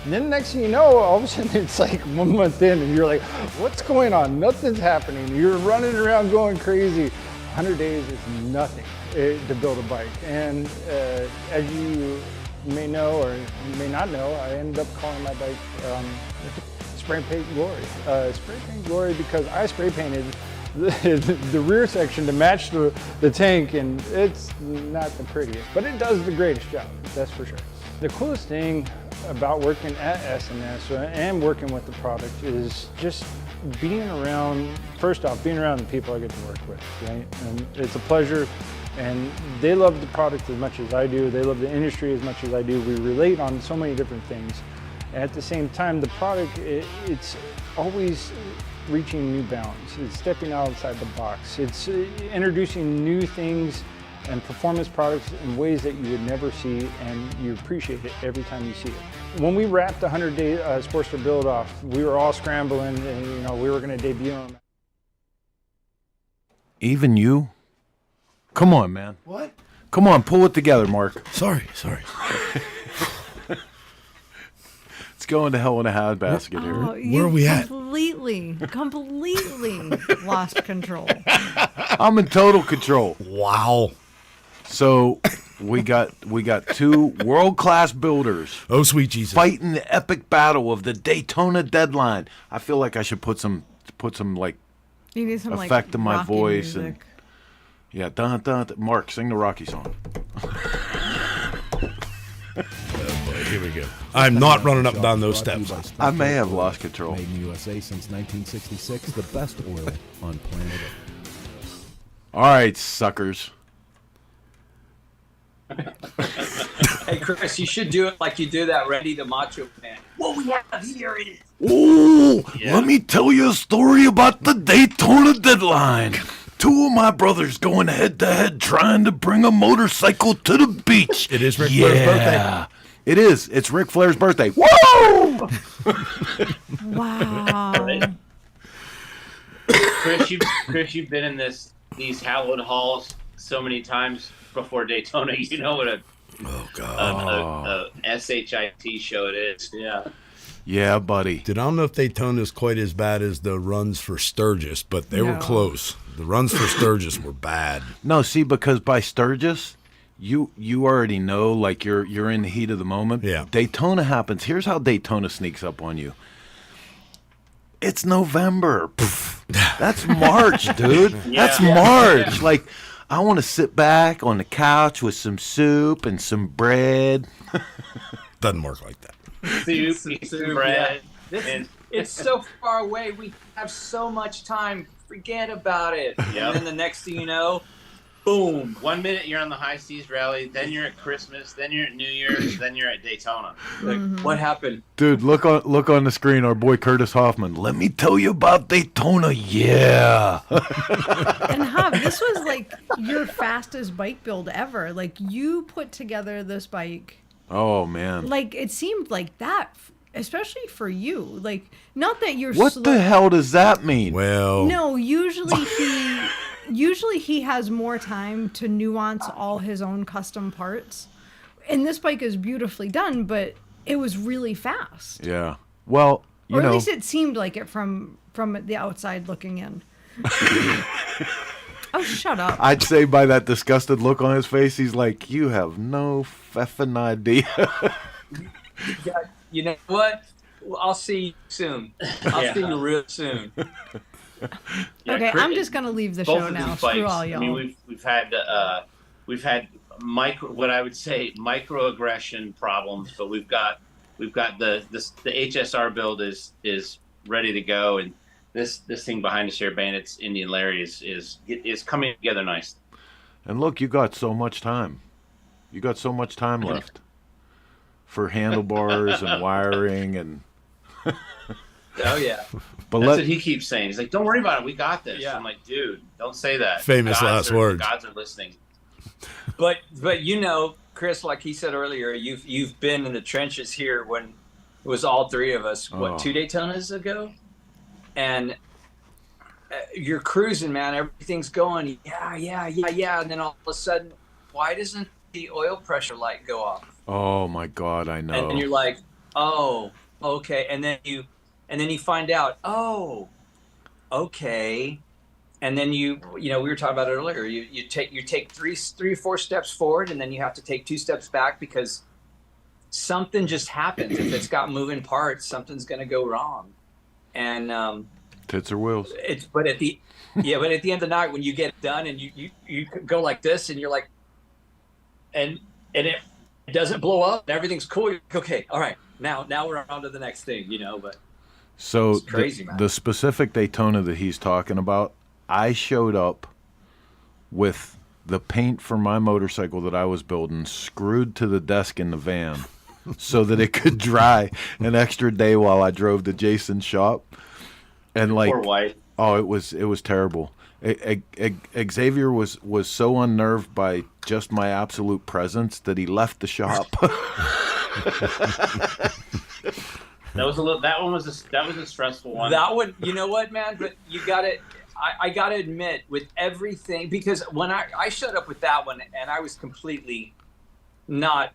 Speaker 9: then next thing you know, all of a sudden it's like 1 month in and you're like, what's going on? Nothing's happening. You're running around going crazy. 100 days is nothing to build a bike. And as you may know or you may not know, I ended up calling my bike Spray Paint Glory. Spray Paint Glory because I spray painted the rear section to match the tank, and it's not the prettiest, but it does the greatest job, that's for sure. The coolest thing about working at SNS and working with the product is just being around, first off, being around the people I get to work with, right? And it's a pleasure, and they love the product as much as I do. They love the industry as much as I do. We relate on so many different things. At the same time, the product, it's always reaching new bounds. It's stepping outside the box. It's introducing new things and performance products in ways that you would never see, and you appreciate it every time you see it. When we wrapped the 100-day Sportster build off, we were all scrambling, and you know, we were going to debut them.
Speaker 1: Even you? Come on, man.
Speaker 3: What?
Speaker 1: Come on, pull it together, Mark.
Speaker 3: Sorry.
Speaker 1: Let's go into hell in a handbasket here.
Speaker 2: Oh,
Speaker 3: Where are we at?
Speaker 2: Completely lost control.
Speaker 1: I'm in total control.
Speaker 3: Wow.
Speaker 1: So we got two world-class builders.
Speaker 3: Oh, sweet Jesus!
Speaker 1: Fighting the epic battle of the Daytona deadline. I feel like I should put some like
Speaker 2: You need some
Speaker 1: effect in my
Speaker 2: Rocky
Speaker 1: voice
Speaker 2: music.
Speaker 1: and yeah, dun, dun, dun. Mark, sing the Rocky song.
Speaker 3: Here we go. I'm not running up and down those steps.
Speaker 1: I may have lost control.
Speaker 11: Made in the USA since 1966, the best oil on planet Earth.
Speaker 1: All right, suckers.
Speaker 8: Hey, Chris, you should do it like you do that Randy the Macho Man. What we have here is.
Speaker 1: Oh, let me tell you a story about the Daytona deadline. Two of my brothers going head-to-head trying to bring a motorcycle to the beach.
Speaker 3: It is Ric Flair's birthday.
Speaker 1: It is. It's Ric Flair's birthday. Woo!
Speaker 2: Wow.
Speaker 12: Chris, you've been in these hallowed halls so many times before Daytona. You know what a SHIT show it is. Yeah.
Speaker 1: Yeah, buddy.
Speaker 3: Dude, I don't know if Daytona's quite as bad as the runs for Sturgis, but they were close. The runs for Sturgis were bad.
Speaker 1: No, see, because by Sturgis, you already know, like you're in the heat of the moment.
Speaker 3: Yeah.
Speaker 1: Daytona happens. Here's how Daytona sneaks up on you. It's November. Pff, that's March, dude. That's March. Yeah. Like, I want to sit back on the couch with some soup and some bread.
Speaker 3: Doesn't work like that.
Speaker 12: Soup, bread.
Speaker 8: Yeah. It's so far away. We have so much time. Forget about it. Yep. And then the next thing you know, boom.
Speaker 12: 1 minute you're on the High Seas Rally, then you're at Christmas, then you're at New Year's, then you're at Daytona.
Speaker 8: Like, what happened?
Speaker 1: Dude, look on the screen. Our boy Curtis Hoffman. Let me tell you about Daytona. Yeah.
Speaker 2: And Hob, this was like your fastest bike build ever. Like, you put together this bike.
Speaker 1: Oh man.
Speaker 2: Like, it seemed like that, especially for you. Like, not that you're.
Speaker 1: What the hell does that mean?
Speaker 3: Well.
Speaker 2: No, usually he has more time to nuance all his own custom parts. And this bike is beautifully done, but it was really fast.
Speaker 1: Yeah. Well,
Speaker 2: or at least it seemed like it from the outside looking in. Oh, shut up.
Speaker 1: I'd say by that disgusted look on his face, he's like, you have no effing idea.
Speaker 8: You know what? Well, I'll see you soon. I'll see you real soon.
Speaker 2: Okay, I'm just gonna leave the show now. Screw all y'all.
Speaker 12: I mean, we've had what I would say microaggression problems, but we've got the HSR build is ready to go, and this thing behind us here, Bandits Indian Larry, is coming together nice.
Speaker 1: And look, you got so much time. You got so much time left for handlebars and wiring and.
Speaker 8: Oh yeah.
Speaker 12: But that's what he keeps saying. He's like, "Don't worry about it. We got this." Yeah. I'm like, "Dude, don't say that."
Speaker 3: Famous last words.
Speaker 12: Gods are listening.
Speaker 8: But you know, Chris, like he said earlier, you've been in the trenches here when it was all three of us. What, 2 Daytonas ago? And you're cruising, man. Everything's going, yeah. And then all of a sudden, why doesn't the oil pressure light go off?
Speaker 1: Oh my God, I know.
Speaker 8: And you're like, oh, okay. And then you find out, oh, okay. And then you know, we were talking about it earlier. You take three or 4 steps forward, and then you have to take 2 steps back because something just happens. If it's got moving parts, something's going to go wrong. And
Speaker 1: tits or wheels.
Speaker 8: But at the end of the night, when you get it done and you go like this, and you're like, and it doesn't blow up, and everything's cool. You're like, okay, all right, now we're on to the next thing, you know. But
Speaker 1: so
Speaker 8: it's crazy, man.
Speaker 1: The specific Daytona that he's talking about, I showed up with the paint for my motorcycle that I was building screwed to the desk in the van so that it could dry an extra day while I drove to Jason's shop. And like,
Speaker 12: poor wife.
Speaker 1: Oh, it was terrible. Xavier was so unnerved by just my absolute presence that he left the shop.
Speaker 12: That was a stressful one.
Speaker 8: That one, you know what, man? But you got it. I got to admit, with everything, because when I showed up with that one, and I was completely not.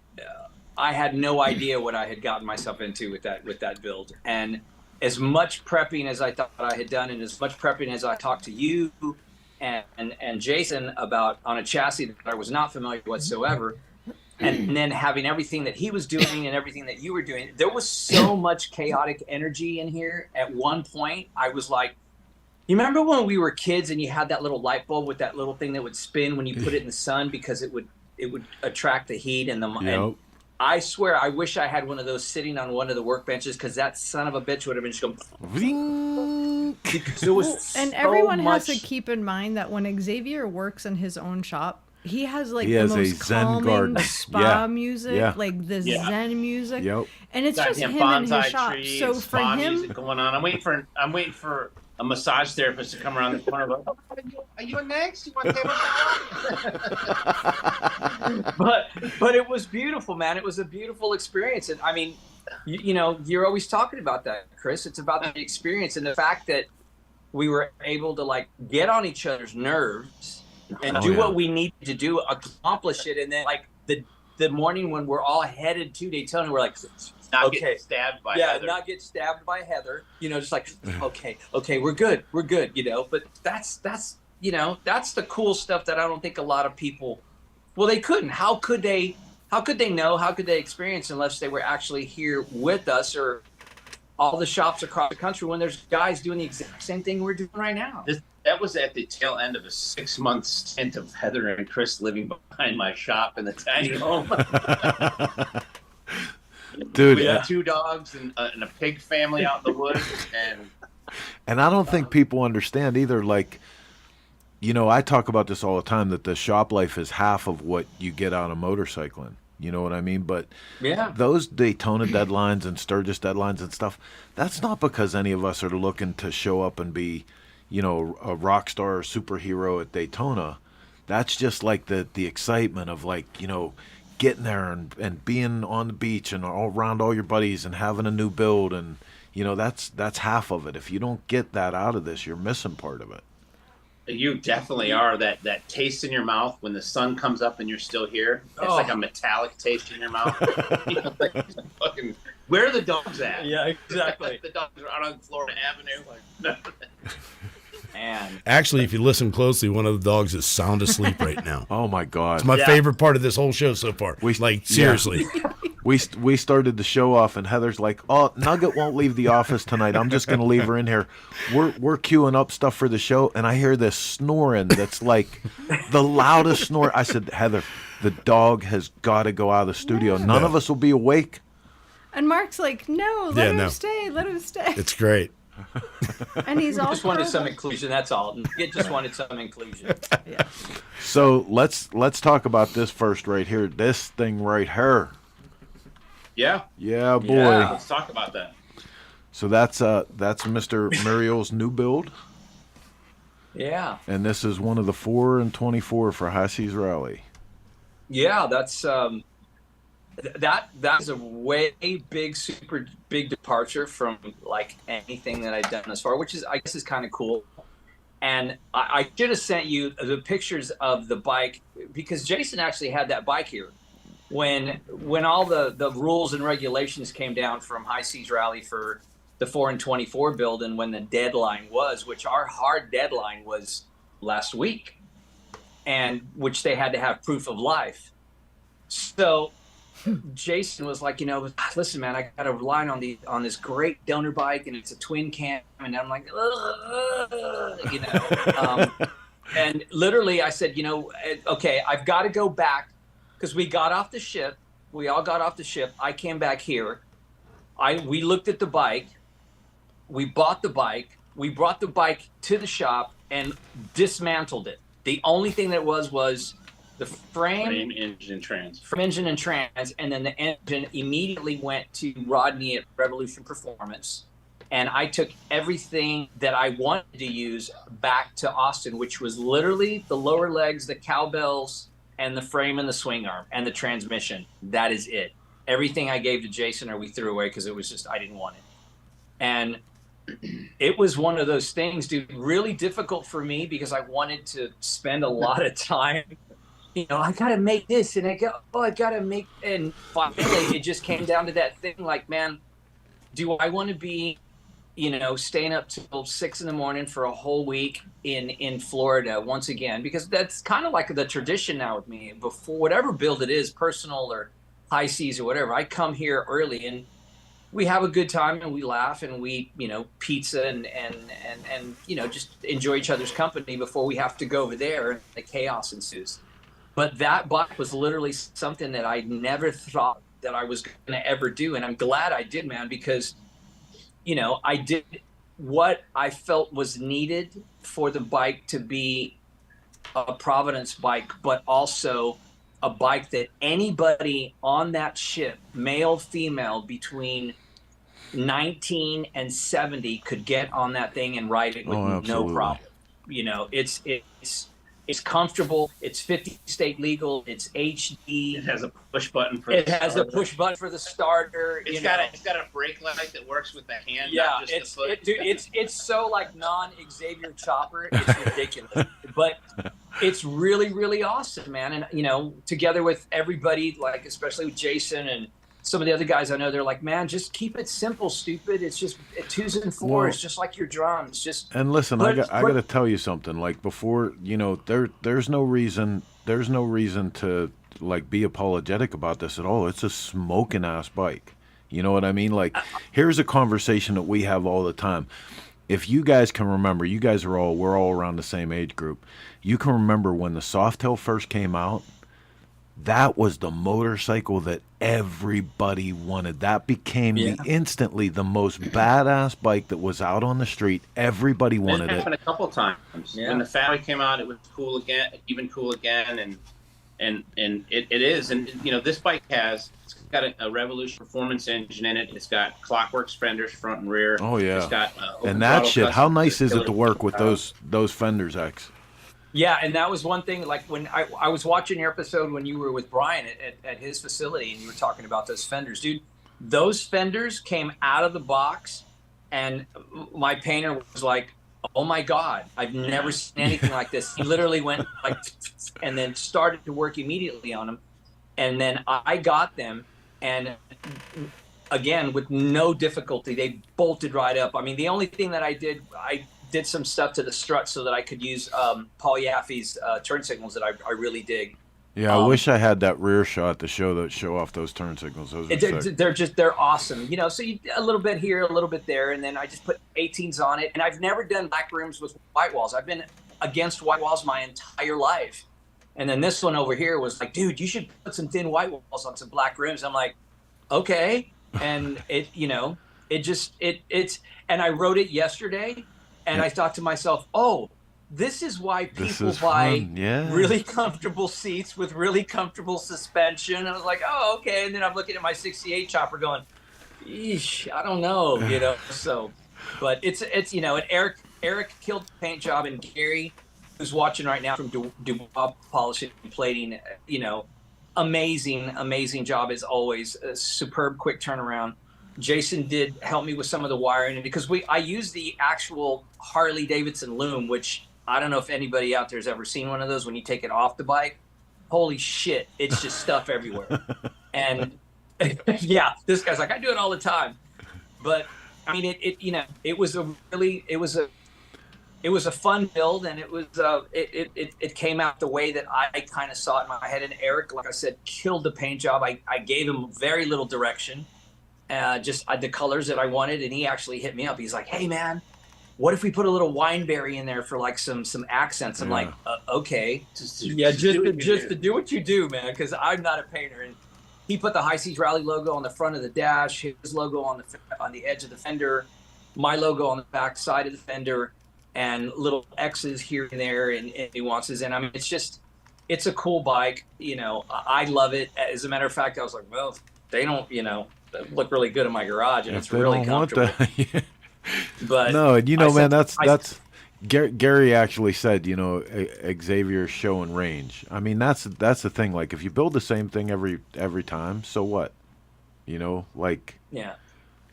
Speaker 8: I had no idea what I had gotten myself into with that build, and as much prepping as I thought I had done, and as much prepping as I talked to you and Jason about on a chassis that I was not familiar whatsoever. And then having everything that he was doing and everything that you were doing, there was so much chaotic energy in here. At one point, I was like, you remember when we were kids and you had that little light bulb with that little thing that would spin when you put it in the sun because it would attract the heat and the.
Speaker 1: Yep.
Speaker 8: And I swear, I wish I had one of those sitting on one of the workbenches because that son of a bitch would have been just going. Because there was
Speaker 2: And
Speaker 8: so
Speaker 2: everyone
Speaker 8: much.
Speaker 2: has to keep in mind that when Xavier works in his own shop, he has like
Speaker 1: He
Speaker 2: the
Speaker 1: has a
Speaker 2: most
Speaker 1: Zen
Speaker 2: calming
Speaker 1: garden.
Speaker 2: spa
Speaker 1: Yeah.
Speaker 2: music,
Speaker 1: Yeah.
Speaker 2: like the
Speaker 12: Yeah.
Speaker 2: Zen music,
Speaker 1: Yep.
Speaker 2: and it's
Speaker 12: Got
Speaker 2: just
Speaker 12: him
Speaker 2: him in his
Speaker 12: bonsai
Speaker 2: shop.
Speaker 12: trees,
Speaker 2: So for
Speaker 12: spa
Speaker 2: him,
Speaker 12: music going on. I'm waiting for a massage therapist to come around the corner. Like, oh, are you next? You want table
Speaker 8: but it was beautiful, man. It was a beautiful experience. And I mean, you know, you're always talking about that, Chris. It's about the experience and the fact that we were able to like get on each other's nerves and do what we needed to do, accomplish it. And then like the morning when we're all headed to Daytona, we're like,
Speaker 12: not get stabbed by Heather.
Speaker 8: not get stabbed by Heather. You know, just like, okay, we're good, you know. But that's you know, that's the cool stuff that I don't think a lot of people. Well, they couldn't. How could they know? How could they experience unless they were actually here with us or all the shops across the country when there's guys doing the exact same thing we're doing right now?
Speaker 12: That was at the tail end of a 6-month stint of Heather and Chris living behind my shop in the tiny home.
Speaker 1: Dude,
Speaker 12: we had 2 dogs and a pig family out in the woods,
Speaker 1: and I don't think people understand either. Like, you know, I talk about this all the time that the shop life is half of what you get out of motorcycling. You know what I mean? But those Daytona deadlines and Sturgis deadlines and stuff, that's not because any of us are looking to show up and be, you know, a rock star or superhero at Daytona. That's just like the excitement of like, you know, getting there and being on the beach and all around all your buddies and having a new build. And, you know, that's half of it. If you don't get that out of this, you're missing part of it.
Speaker 12: you definitely are. That taste in your mouth when the sun comes up and you're still here. It's like a metallic taste in your mouth. You know, like, fucking, where are the dogs at?
Speaker 8: Yeah, exactly.
Speaker 12: The dogs are out on Florida Avenue.
Speaker 8: Man.
Speaker 3: Actually, if you listen closely, one of the dogs is sound asleep right now.
Speaker 1: Oh my God!
Speaker 3: It's my favorite part of this whole show so far. Seriously.
Speaker 1: We started the show off, and Heather's like, "Oh, Nugget won't leave the office tonight. I'm just going to leave her in here." We're queuing up stuff for the show, and I hear this snoring that's like the loudest snore. I said, "Heather, the dog has got to go out of the studio. None of us will be awake."
Speaker 2: And Mark's like, "No, let him stay. Let him stay."
Speaker 3: It's great.
Speaker 2: And he's all
Speaker 8: just wanted some inclusion. That's all. It just wanted some inclusion.
Speaker 2: Yeah.
Speaker 1: So let's talk about this first right here. This thing right here.
Speaker 12: Yeah.
Speaker 1: Yeah, boy.
Speaker 12: Yeah, let's talk about that.
Speaker 1: So that's Mr. Muriel's new build.
Speaker 8: Yeah.
Speaker 1: And this is one of the 4 and 24 for High Seas Rally.
Speaker 8: Yeah, that's that is a way super big departure from like anything that I've done thus far, which is I guess is kind of cool. And I should have sent you the pictures of the bike because Jason actually had that bike here when all the rules and regulations came down from High Seas Rally for the 4 and 24 build, and when the deadline was, which our hard deadline was last week, and which they had to have proof of life. So Jason was like, listen, man, I got a line on this great donor bike, and it's a twin cam, and I'm like, and literally I said, okay, I've got to go back because we got off the ship. We all got off the ship. I came back here. We looked at the bike. We bought the bike. We brought the bike to the shop and dismantled it. The only thing that was the frame,
Speaker 12: engine, trans.
Speaker 8: Frame, engine, and trans, and then the engine immediately went to Rodney at Revolution Performance. And I took everything that I wanted to use back to Austin, which was literally the lower legs, the cowbells, and the frame and the swing arm and the transmission. That is it. Everything I gave to Jason or we threw away because it was just, I didn't want it. And it was one of those things, dude, really difficult for me because I wanted to spend a lot of time. I got to make this and I got to make, and finally it just came down to that thing like, man, do I want to be staying up till 6 a.m. for a whole week in Florida once again, because that's kind of like the tradition now with me. Before whatever build it is, personal or high seas or whatever, I come here early and we have a good time and we laugh and we pizza and just enjoy each other's company before we have to go over there and the chaos ensues. But that bike was literally something that I never thought that I was going to ever do, and I'm glad I did, man, because I did what I felt was needed for the bike to be a Providence bike, but also a bike that anybody on that ship, male, female, between 19 and 70 could get on that thing and ride it with no problem. It's comfortable. It's 50 state legal. It's HD.
Speaker 12: It has a push button for
Speaker 8: the starter.
Speaker 12: It's got a brake light that works with the hand.
Speaker 8: Yeah,
Speaker 12: not just the foot.
Speaker 8: It's so like non-Xavier Chopper. It's ridiculous, but it's really, really awesome, man. And together with everybody, like especially with Jason and some of the other guys I know, they're like, man, just keep it simple, stupid. It's just 2s and 4s, just like your drums.
Speaker 1: And listen, I got to tell you something. Like before, there's no reason to like be apologetic about this at all. It's a smoking ass bike. You know what I mean? Like, here's a conversation that we have all the time. If you guys can remember, we're all around the same age group. You can remember when the Softail first came out. That was the motorcycle that everybody wanted. That became instantly the most badass bike that was out on the street. Everybody wanted it.
Speaker 12: It happened a couple times. Yeah. When the Family came out, it was cool again, and it is. And this bike it's got a Revolution performance engine in it. It's got Clockworks fenders front and rear.
Speaker 1: Oh yeah.
Speaker 12: It's got
Speaker 1: and that shit. How nice is it to work with those fenders, X?
Speaker 8: Yeah, and that was one thing, like when I was watching your episode when you were with Brian at his facility and you were talking about those fenders. Dude, those fenders came out of the box and my painter was like, oh my God, I've never seen anything like this. He literally went like, and then started to work immediately on them. And then I got them and again, with no difficulty, they bolted right up. I mean, the only thing that I did some stuff to the strut so that I could use Paul Yaffe's turn signals that I really dig.
Speaker 1: Yeah, I wish I had that rear shot to show off those turn signals. Those are sick.
Speaker 8: They're awesome. So you a little bit here, a little bit there, and then I just put 18s on it. And I've never done black rims with white walls. I've been against white walls my entire life. And then this one over here was like, dude, you should put some thin white walls on some black rims. I'm like, okay. And it's and I wrote it yesterday. And I thought to myself, oh, this is why people buy really comfortable seats with really comfortable suspension. I was like, oh, okay. And then I'm looking at my 68 chopper going, eesh, I don't know, So, but it's and Eric killed the paint job, and Gary, who's watching right now from Dubois Polishing and Plating, amazing job as always. A superb quick turnaround. Jason did help me with some of the wiring because I use the actual Harley Davidson loom, which I don't know if anybody out there has ever seen one of those. When you take it off the bike, holy shit, it's just stuff everywhere. And yeah, this guy's like, I do it all the time. But I mean, it was a fun build, and it came out the way that I kind of saw it in my head. And Eric, like I said, killed the paint job. I gave him very little direction. Just the colors that I wanted, and he actually hit me up. He's like, hey man, what if we put a little wineberry in there for like some accents? I'm like, okay, just to do what you do, man, because I'm not a painter. And he put the High Seas Rally logo on the front of the dash, his logo on the edge of the fender, my logo on the back side of the fender, and little X's here and there and nuances. And I mean, it's a cool bike. I love it. As a matter of fact, I was like, well, they don't, look really good in my garage, and it's really comfortable. But
Speaker 1: no, man, that's Gary actually said, Xavier's showing range. I mean, that's the thing. Like, if you build the same thing every time, so what? Like, yeah.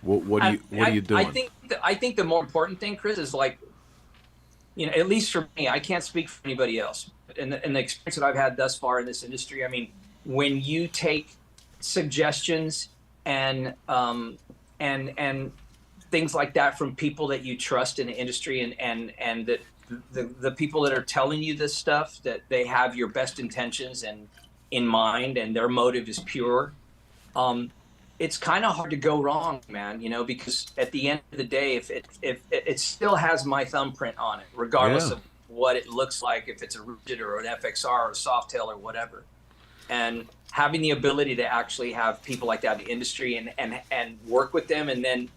Speaker 1: What are you doing?
Speaker 8: I think the more important thing, Chris, is like, at least for me, I can't speak for anybody else. In the experience that I've had thus far in this industry, I mean, when you take suggestions and things like that from people that you trust in the industry, and that the people that are telling you this stuff, that they have your best intentions and in mind, and their motive is pure. It's kind of hard to go wrong, man, because at the end of the day, if it still has my thumbprint on it, regardless of what it looks like, if it's a rigid or an FXR or a Softail or whatever. And having the ability to actually have people like that in the industry and work with them, and then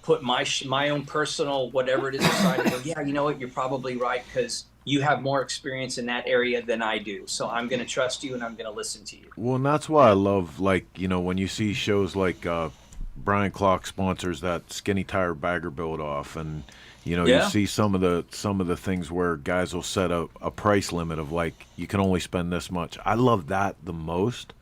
Speaker 8: put my own personal whatever it is aside and go, yeah, you know what, you're probably right, because you have more experience in that area than I do. So I'm going to trust you and I'm going to listen to you.
Speaker 1: Well, and that's why I love, when you see shows like Brian Clock sponsors that skinny tire bagger build off, and you see some of the things where guys will set a price limit of you can only spend this much. I love that the most,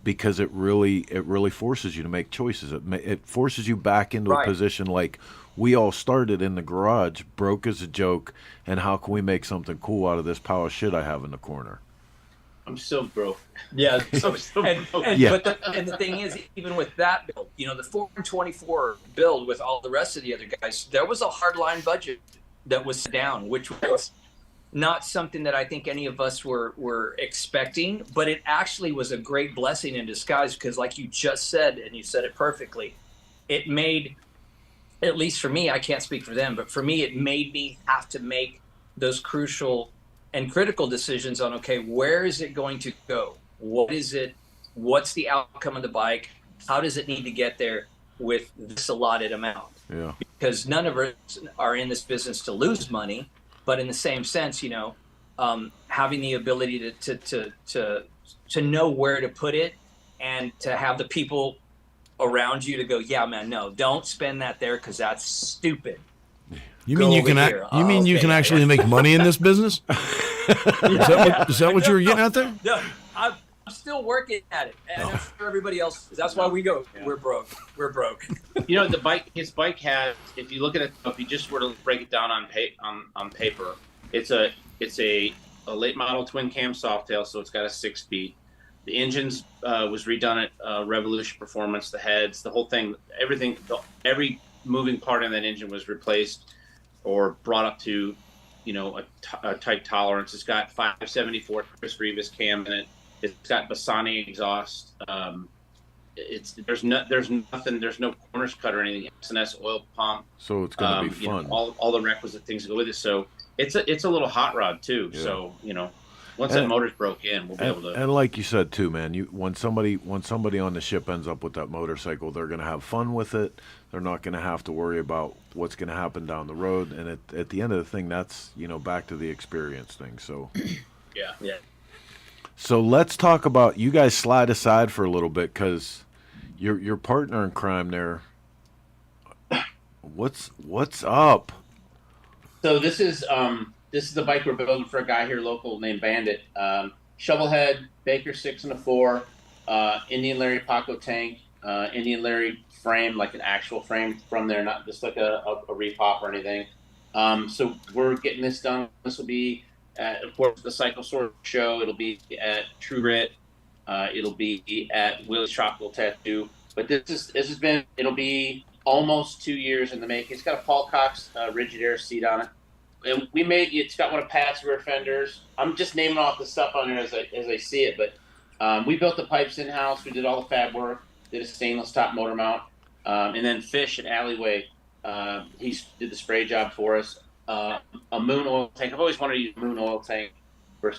Speaker 1: because it really forces you to make choices. It forces you back into a position like we all started in the garage, broke as a joke, and how can we make something cool out of this pile of shit I have in the corner?
Speaker 12: I'm still broke.
Speaker 8: Yeah.
Speaker 12: So
Speaker 8: and
Speaker 12: broke.
Speaker 8: the thing is, even with that build, the 424 build with all the rest of the other guys, there was a hardline budget that was down, which was not something that I think any of us were expecting, but it actually was a great blessing in disguise, because like you just said, and you said it perfectly, it made, at least for me, I can't speak for them, but for me, it made me have to make those crucial and critical decisions on, okay, where is it going to go? What is it? What's the outcome of the bike? How does it need to get there with this allotted amount?
Speaker 1: Yeah.
Speaker 8: Because none of us are in this business to lose money, but in the same sense, having the ability to know where to put it, and to have the people around you to go, yeah, man, no, don't spend that there, because that's stupid.
Speaker 3: You mean you can actually make money in this business? Is that what you were getting out there?
Speaker 8: No, I'm still working at it, and I'm sure everybody else. That's why we go. Yeah. We're broke.
Speaker 12: His bike has. If you look at it, if you just were to break it down on paper, it's a late model twin cam Softail, so it's got a 6-speed. The engines was redone at Revolution Performance. The heads, the whole thing, everything, every moving part in that engine was replaced or brought up to, a tight tolerance. It's got 574 Chris Rivas cam in it. It's got Bassani exhaust. There's nothing. There's no corners cut or anything. S&S oil pump.
Speaker 1: So it's gonna be fun.
Speaker 12: All the requisite things that go with it. So it's a little hot rod too. Yeah. So once that motor's broke in, we'll be able to.
Speaker 1: And like you said too, man, when somebody on the ship ends up with that motorcycle, they're gonna have fun with it. They're not gonna have to worry about what's gonna happen down the road. And at the end of the thing, that's back to the experience thing. So
Speaker 12: yeah.
Speaker 1: So let's talk about, you guys slide aside for a little bit, because your partner in crime there. What's up?
Speaker 12: So this is the bike we're building for a guy here local named Bandit. Shovelhead, Baker 6 and a 4, Indian Larry Paco tank, Indian Larry frame, like an actual frame from there, not just like a repop or anything. So we're getting this done. This will be at, of course, the Cycle Worx show. It'll be at True Grit. It'll be at Willie's Tropical Tattoo. But it'll be almost 2 years in the making. It's got a Paul Cox rigid air seat on it. And it's got one of Pat's rear fenders. I'm just naming off the stuff on there as I see it. But we built the pipes in-house. We did all the fab work, did a stainless top motor mount. And then Fish at Alleyway, he did the spray job for us. A Moon oil tank. I've always wanted to use a Moon oil tank for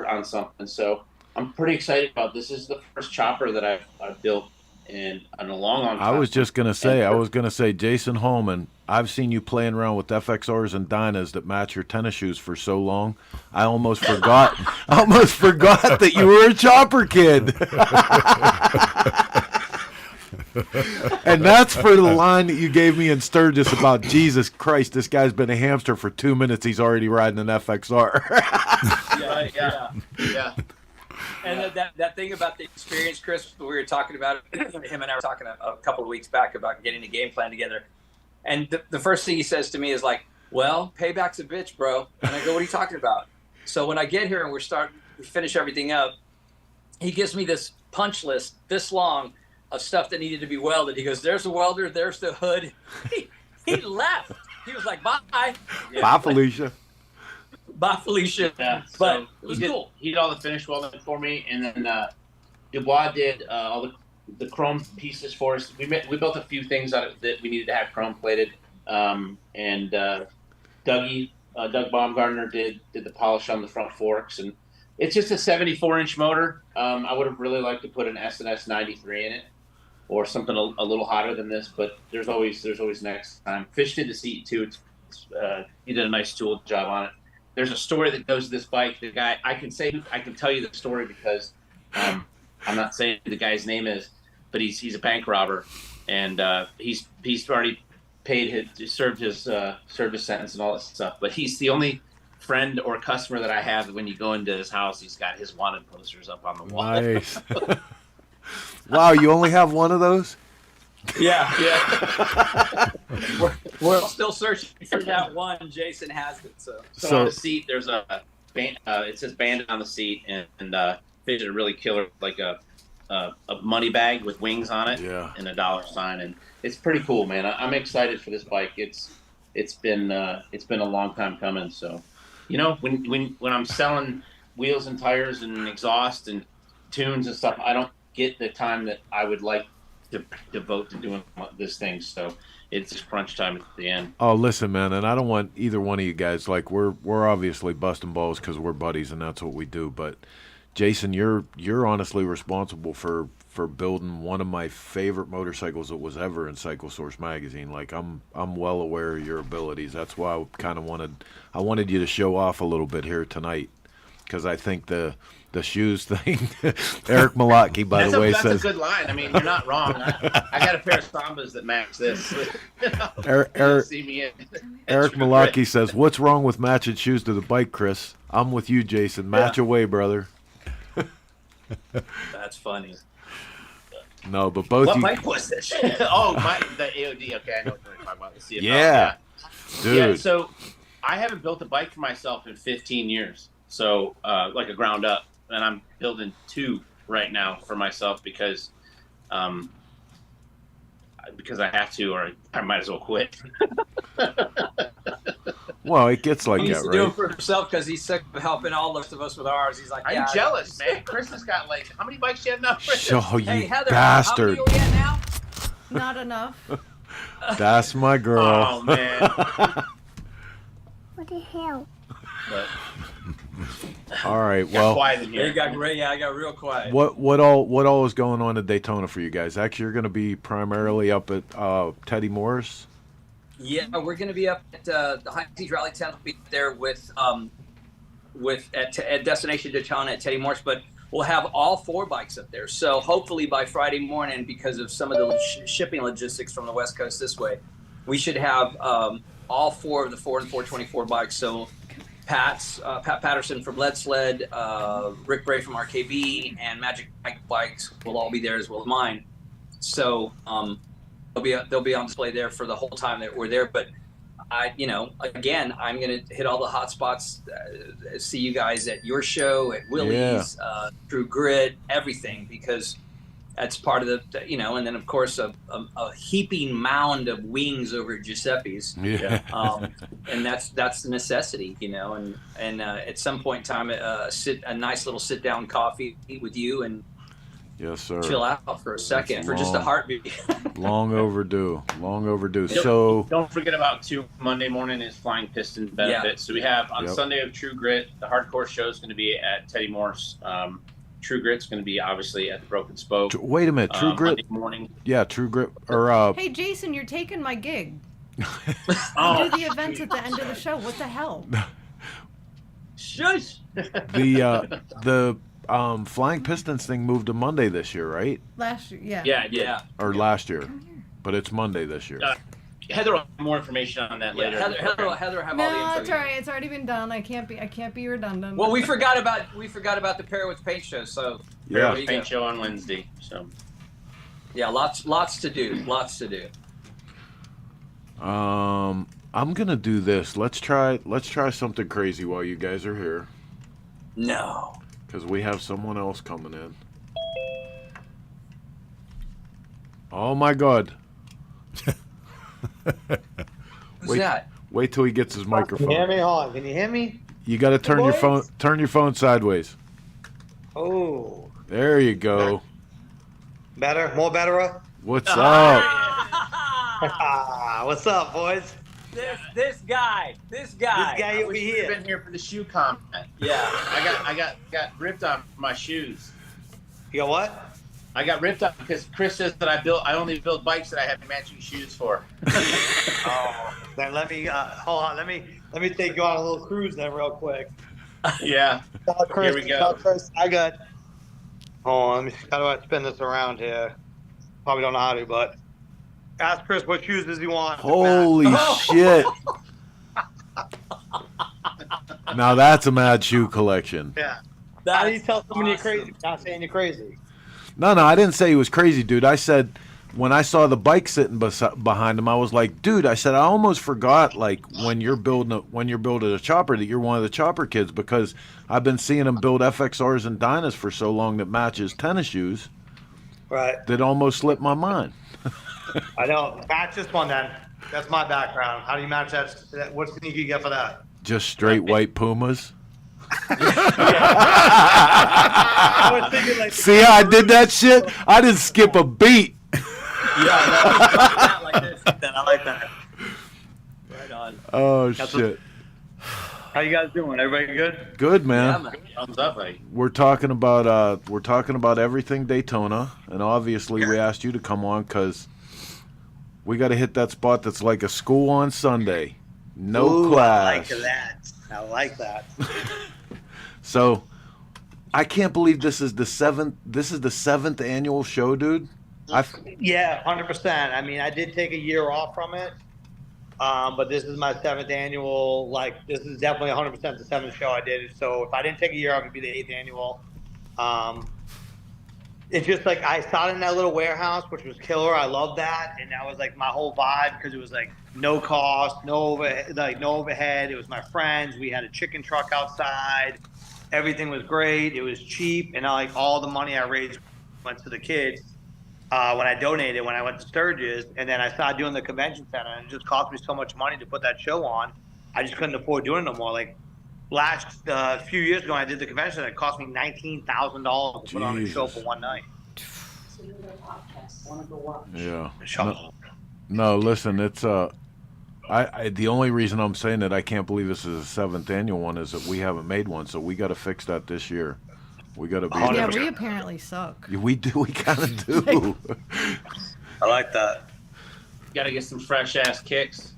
Speaker 12: on something. So I'm pretty excited about this. This is the first chopper that I've built in a long time.
Speaker 1: I was going to say, Jason Holman, I've seen you playing around with FXRs and Dynas that match your tennis shoes for so long. I almost forgot that you were a chopper kid. And that's for the line that you gave me in Sturgis about, Jesus Christ, this guy's been a hamster for 2 minutes. He's already riding an FXR.
Speaker 8: Yeah. And that thing about the experience, Chris, we were talking about it, him and I were talking a couple of weeks back about getting a game plan together. And the first thing he says to me is like, well, payback's a bitch, bro. And I go, what are you talking about? So when I get here and we finish everything up, he gives me this punch list this long of stuff that needed to be welded. He goes, there's the welder, there's the hood. He left. He was like, bye.
Speaker 1: Bye, Felicia.
Speaker 8: Bye, Felicia.
Speaker 12: Yeah,
Speaker 8: But
Speaker 12: so
Speaker 8: it was
Speaker 12: he did,
Speaker 8: cool.
Speaker 12: He did all the finish welding for me, and then Dubois did all the chrome pieces for us. We built a few things out of that we needed to have chrome plated, and Doug Baumgartner did the polish on the front forks, and it's just a 74-inch motor. I would have really liked to put an S&S 93 in it, or something a little hotter than this, but there's always next time. Fish did the seat too. He did a nice tool job on it. There's a story that goes to this bike. The guy, I can tell you the story because I'm not saying who the guy's name is, but he's a bank robber, and he's already served his sentence and all that stuff. But he's the only friend or customer that I have. When you go into his house, he's got his wanted posters up on the wall.
Speaker 1: Nice. Wow, you only have one of those?
Speaker 8: Yeah. we're still searching for that one. Jason has it.
Speaker 12: So on the seat, there's a band, it says Bandit on the seat, and Fish did a really killer, like a money bag with wings on it, and a dollar sign, and it's pretty cool, man. I'm excited for this bike. It's been a long time coming. So, when I'm selling wheels and tires and exhaust and tunes and stuff, I don't get the time that I would like to devote to doing this thing. So it's just crunch time at the end.
Speaker 1: Oh, listen, man, and I don't want either one of you guys, like, we're obviously busting balls because we're buddies and that's what we do, but Jason, you're honestly responsible for building one of my favorite motorcycles that was ever in Cycle Source magazine. Like, I'm well aware of your abilities. That's why I kind of wanted you to show off a little bit here tonight, because I think the shoes thing. Eric Malotki, by the way,
Speaker 12: that's
Speaker 1: says
Speaker 12: a good line. I mean, you're not wrong. I got a pair of Sambas that match this.
Speaker 1: Eric Malotki says, "What's wrong with matching shoes to the bike, Chris? I'm with you, Jason. Match away, brother."
Speaker 8: That's funny.
Speaker 1: No, but both.
Speaker 8: What
Speaker 1: you...
Speaker 8: bike was this?
Speaker 12: the AOD. Okay, I know what you're talking about. The CFL.
Speaker 1: Yeah, dude.
Speaker 12: Yeah, so I haven't built a bike for myself in 15 years. So, like a ground up, and I'm building two right now for myself because I have to, or I might as well quit.
Speaker 1: Well, it gets like
Speaker 8: he
Speaker 1: that,
Speaker 8: needs to
Speaker 1: right?
Speaker 8: do it for himself because he's sick of helping all the rest of us with ours. He's like,
Speaker 12: I'm jealous, man. Chris has got like, how many bikes do you have now, Chris?
Speaker 1: Oh, you
Speaker 8: hey, Heather,
Speaker 1: bastard!
Speaker 8: How many are we at now?
Speaker 2: Not enough.
Speaker 1: That's my girl.
Speaker 12: Oh man.
Speaker 7: What the hell?
Speaker 12: But,
Speaker 1: all right, well,
Speaker 12: quiet in here.
Speaker 8: I got real quiet.
Speaker 1: what all is going on at Daytona for you guys? Actually, you're going to be primarily up at Teddy Morris.
Speaker 8: Yeah, we're going to be up at the High Seas Rally Tent. We'll be there at Destination Daytona at Teddy Morris, but we'll have all four bikes up there. So hopefully by Friday morning, because of some of the shipping logistics from the West Coast this way, we should have all four of the 4 and 424 bikes. So Pat Patterson from Lead Sled, Rick Bray from RKB, and Magic Mike Bikes will all be there as well as mine. So they'll be on display there for the whole time that we're there. But again, I'm gonna hit all the hot spots. See you guys at your show, at Willie's, True Grit, everything, because that's part of the and then of course a heaping mound of wings over at Giuseppe's. And that's the necessity, and at some point in time, a nice little sit down coffee with you and
Speaker 1: yes, sir.
Speaker 8: Chill out for a second, for just a heartbeat.
Speaker 1: Long overdue.
Speaker 12: So don't forget about Monday morning is Flying Piston benefit.
Speaker 8: Yeah.
Speaker 12: So we have on Sunday of True Grit, the hardcore show is going to be at Teddy Morris. True Grit's going to be obviously at the Broken Spoke.
Speaker 1: Wait a minute, True Grit.
Speaker 12: Monday morning.
Speaker 1: Yeah, True Grit. Or
Speaker 2: Hey, Jason, you're taking my gig.
Speaker 12: Oh,
Speaker 2: Do the events at the end of the show. What the hell?
Speaker 12: Shush.
Speaker 1: The Flying Pistons thing moved to Monday this year, right?
Speaker 2: Last year,
Speaker 8: Yeah.
Speaker 1: Or last year, but it's Monday this year.
Speaker 12: Heather will have more information on that later.
Speaker 8: Heather will have all the
Speaker 2: No,
Speaker 8: info.
Speaker 2: it's all right. It's already been done. I can't be redundant.
Speaker 8: Well, we forgot about the Pairwoods Paint Show. So
Speaker 1: Yeah.
Speaker 12: Paint show on Wednesday. So
Speaker 8: yeah, lots to do.
Speaker 1: I'm gonna do this. Let's try something crazy while you guys are here,
Speaker 8: No.
Speaker 1: because we have someone else coming in. Oh my God.
Speaker 8: Who's that?
Speaker 1: Wait till he gets his microphone.
Speaker 13: Can you hear me? Hold on. Can you hear me?
Speaker 1: You got to turn your phone. Turn your phone sideways.
Speaker 13: Oh.
Speaker 1: There you go.
Speaker 13: Better? More better?
Speaker 1: What's up?
Speaker 13: What's up, boys?
Speaker 8: This guy
Speaker 13: over here.
Speaker 12: Been here for the shoe comment.
Speaker 8: Yeah.
Speaker 12: I got ripped on my shoes.
Speaker 13: You got what?
Speaker 12: I got ripped on because Chris says that I only build bikes that I have matching shoes for.
Speaker 13: Oh, then let me hold on. Let me take you on a little cruise then, real quick.
Speaker 12: Yeah.
Speaker 13: Chris,
Speaker 12: Here we go.
Speaker 13: Chris, I got. Hold on. Let me see. How do I spin this around here? Probably don't know how to, but ask Chris what shoes does he want.
Speaker 1: Holy shit! Now that's a mad shoe collection.
Speaker 13: Yeah. How do you tell someone you're crazy? Not saying you're crazy.
Speaker 1: No, I didn't say he was crazy, dude. I said when I saw the bike sitting behind him, I was like, dude. I said I almost forgot, like when you're building a chopper, that you're one of the chopper kids, because I've been seeing him build FXRs and Dynas for so long that matches tennis shoes.
Speaker 13: Right.
Speaker 1: That almost slipped my mind.
Speaker 13: I know. Match this one then. That's my background. How do you match that? What sneaker you get for that?
Speaker 1: Just straight white Pumas.
Speaker 13: I was thinking like.
Speaker 1: See how I did that shit? I didn't skip a beat.
Speaker 8: I like that. Right on.
Speaker 1: Oh
Speaker 13: That's
Speaker 1: shit.
Speaker 13: How you guys doing? Everybody good?
Speaker 1: Good, man.
Speaker 8: Yeah, man.
Speaker 12: Thumbs up, buddy.
Speaker 1: We're talking about everything Daytona, and obviously we asked you to come on because we got to hit that spot that's like a school on Sunday, no class.
Speaker 13: I like that.
Speaker 1: So, I can't believe this is the seventh annual show, dude.
Speaker 13: Yeah, 100%. I mean, I did take a year off from it, but this is my 7th annual. Like, this is definitely 100% the 7th show I did. So if I didn't take a year off, it'd be the 8th annual. It's just like I started in that little warehouse, which was killer. I loved that, and that was like my whole vibe because it was like no cost, no overhead. It was my friends. We had a chicken truck outside. Everything was great. It was cheap, and like all the money I raised went to the kids. When I donated, when I went to Sturgis, and then I started doing the convention center, and it just cost me so much money to put that show on. I just couldn't afford doing it no more. Like last few years ago, when I did the convention center, it cost me $19,000 to put on a show for one night.
Speaker 1: Yeah. No, listen, it's I the only reason I'm saying that I can't believe this is the 7th annual one is that we haven't made one, so we got to fix that this year. We got to be.
Speaker 2: Yeah, we apparently suck.
Speaker 1: We do. We kind of do.
Speaker 13: I like that.
Speaker 12: Got to get some fresh ass kicks.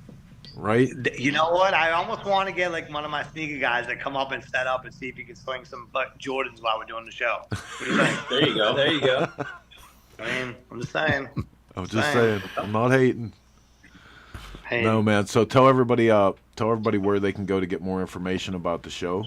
Speaker 1: Right.
Speaker 13: You know what? I almost want to get like one of my sneaker guys that come up and set up and see if he can swing some Jordans while we're doing the show. What do you think?
Speaker 12: There you go.
Speaker 8: There you go.
Speaker 13: I mean, I'm just saying.
Speaker 1: I'm just saying. I'm not hating.
Speaker 13: Hey.
Speaker 1: No, man. So tell everybody where they can go to get more information about the show.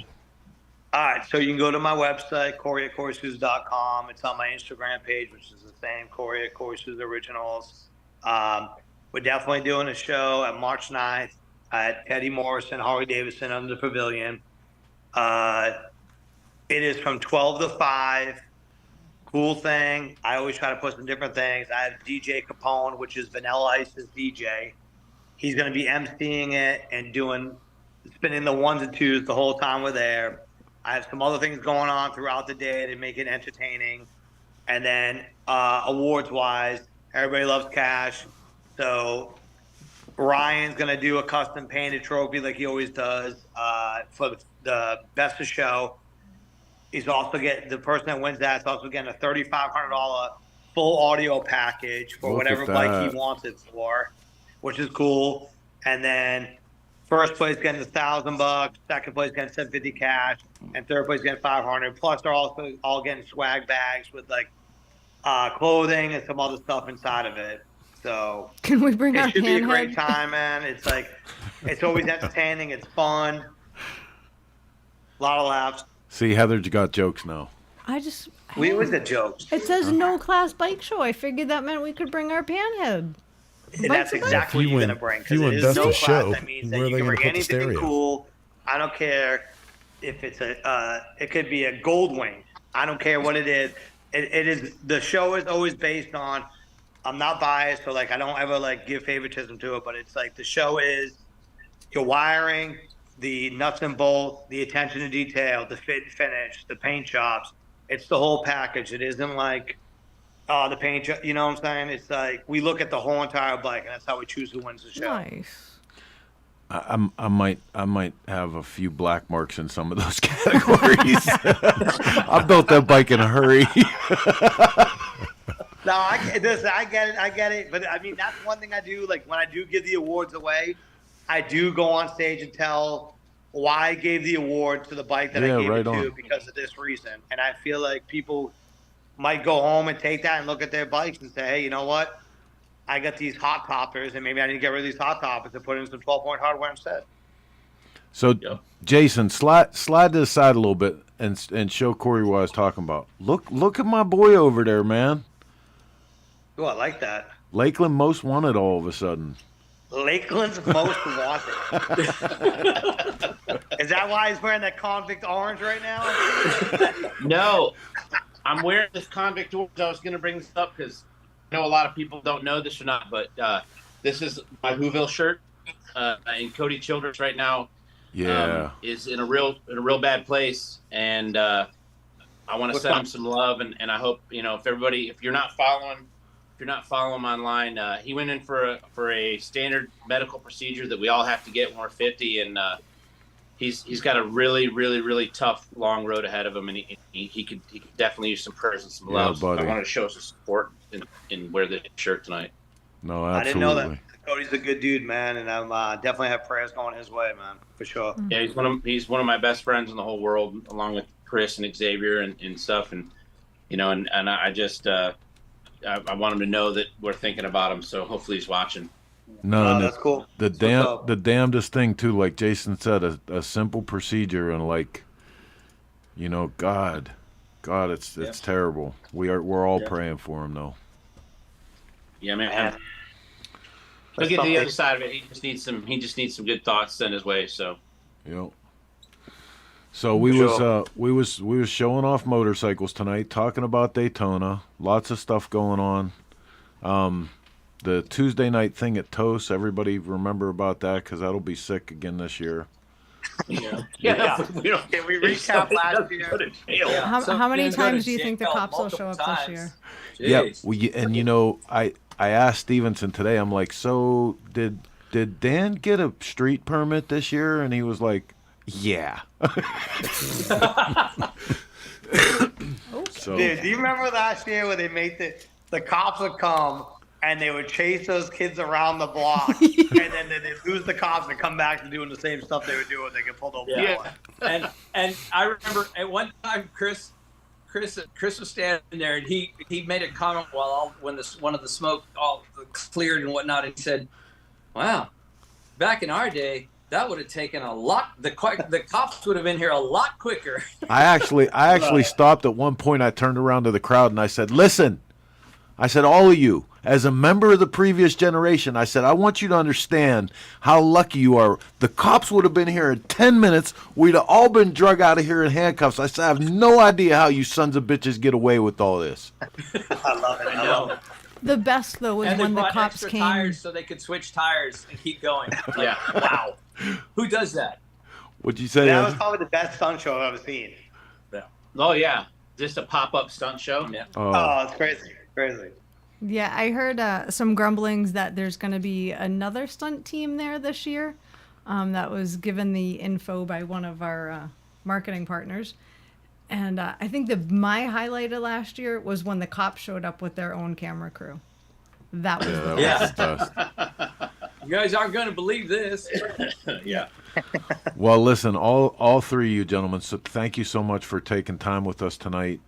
Speaker 13: All right, so you can go to my website, Kory@KorySouza.com. It's on my Instagram page, which is the same, Kory at Kory Souza Originals. We're definitely doing a show at March 9th at Teddy Morrison, Harley Davidson under the pavilion. It is from 12 to 5. Cool thing. I always try to put some different things. I have DJ Capone, which is Vanilla Ice's DJ. He's going to be emceeing it and spinning the ones and twos the whole time we're there. I have some other things going on throughout the day to make it entertaining. And then awards-wise, everybody loves cash. So Ryan's going to do a custom painted trophy like he always does for the best of show. He's also the person that wins that's also getting a $3,500 full audio package for whatever bike he wants it for, which is cool. And then first place getting $1,000, second place getting $750 cash, and third place getting $500. Plus, they're also all getting swag bags with like clothing and some other stuff inside of it. So
Speaker 2: can we bring our
Speaker 13: it should be a great
Speaker 2: panhead?
Speaker 13: time, man. It's like it's always entertaining. It's fun. A lot of laughs.
Speaker 1: See, Heather got jokes now.
Speaker 13: We always get jokes.
Speaker 2: It says no class bike show. I figured that meant we could bring our panhead.
Speaker 13: And that's exactly what you're going to bring.
Speaker 3: If you win
Speaker 13: it is
Speaker 3: best
Speaker 13: no
Speaker 3: of
Speaker 13: class.
Speaker 3: show,
Speaker 13: That means that
Speaker 3: where are
Speaker 13: you
Speaker 3: they
Speaker 13: can
Speaker 3: going to
Speaker 13: bring
Speaker 3: put the
Speaker 13: anything
Speaker 3: stereo?
Speaker 13: cool. I don't care if it's it could be a gold wing. I don't care what it is. It is, the show is always based on, I'm not biased, so like I don't ever like give favoritism to it, but it's like the show is your wiring, the nuts and bolts, the attention to detail, the fit and finish, the paint jobs. It's the whole package. It isn't like the paint job. You know what I'm saying? It's like we look at the whole entire bike, and that's how we choose who wins the show.
Speaker 2: Nice.
Speaker 1: I might have a few black marks in some of those categories. I built that bike in a hurry.
Speaker 13: No, I get it. But I mean, that's one thing I do. Like when I do give the awards away, I do go on stage and tell why I gave the award to the bike that I gave it to because of this reason. And I feel like people might go home and take that and look at their bikes and say, hey, you know what? I got these hot toppers, and maybe I need to get rid of these hot toppers and put in some 12-point hardware instead.
Speaker 1: So, Jason, slide to the side a little bit and show Kory what I was talking about. Look at my boy over there, man.
Speaker 13: Oh, I like that.
Speaker 1: Lakeland Most Wanted all of a sudden.
Speaker 13: Lakeland's Most Wanted. Is that why he's wearing that convict orange right now?
Speaker 12: No, I'm wearing this convict orange. I was going to bring this up because I know a lot of people don't know this or not, but this is my Whoville shirt. And Cody Childress right now is in a real bad place, and I want to send him some love, and I hope if you're not following him online, he went in for a standard medical procedure that we all have to get when we're 50, and he's got a really, really, really tough long road ahead of him, and he could definitely use some prayers and some love. So I wanted to show some support and wear the shirt tonight.
Speaker 1: No, absolutely.
Speaker 13: I didn't know that. Cody's a good dude, man, and I'm definitely have prayers going his way, man, for sure.
Speaker 12: Yeah, he's one of my best friends in the whole world, along with Chris and Xavier and stuff, and I just I want him to know that we're thinking about him. So hopefully he's watching.
Speaker 1: No,
Speaker 13: that's cool.
Speaker 1: The damnedest thing too, like Jason said, a simple procedure, and God, it's terrible. We're all praying for him though.
Speaker 12: Yeah, man. He'll get to the other side of it. He just needs some good thoughts sent his way. So.
Speaker 1: Yep. So we was showing off motorcycles tonight, talking about Daytona. Lots of stuff going on. The Tuesday night thing at Toast, everybody remember about that because that'll be sick again this year.
Speaker 13: Yeah. Can we recap last year?
Speaker 2: How many times do you think the cops will show up this year?
Speaker 1: Yeah, I asked Stevenson today. I'm like, so did Dan get a street permit this year? And he was like, yeah.
Speaker 13: Dude, do you remember last year when they made the cops would come and they would chase those kids around the block and then they'd lose the cops and come back to doing the same stuff they were doing? They get pulled over.
Speaker 8: Yeah. And I remember at one time Chris was standing there, and he made a comment when one of the smoke all cleared and whatnot, and he said, "Wow, back in our day, that would have taken a lot. The cops would have been here a lot quicker."
Speaker 1: I actually stopped at one point. I turned around to the crowd and I said, "Listen," I said, "all of you, as a member of the previous generation," I said, "I want you to understand how lucky you are. The cops would have been here in 10 minutes. We'd have all been drug out of here in handcuffs." I said, "I have no idea how you sons of bitches get away with all this."
Speaker 13: I love it. I love it.
Speaker 2: The best though was
Speaker 8: and
Speaker 2: when
Speaker 8: they
Speaker 2: the
Speaker 8: brought
Speaker 2: cops
Speaker 8: extra
Speaker 2: came.
Speaker 8: tires so they could switch tires and keep going. Like, wow, who does that?
Speaker 1: What'd you say?
Speaker 13: That was probably the best stunt show I've ever seen.
Speaker 12: Yeah. Oh yeah, just a pop-up stunt show.
Speaker 8: Yeah.
Speaker 13: Oh, it's crazy.
Speaker 2: Yeah, I heard some grumblings that there's going to be another stunt team there this year. That was given the info by one of our marketing partners. And I think my highlight of last year was when the cops showed up with their own camera crew. That was the best.
Speaker 8: You guys aren't going to believe this.
Speaker 12: Yeah.
Speaker 1: Well, listen, all three of you gentlemen, so thank you so much for taking time with us tonight.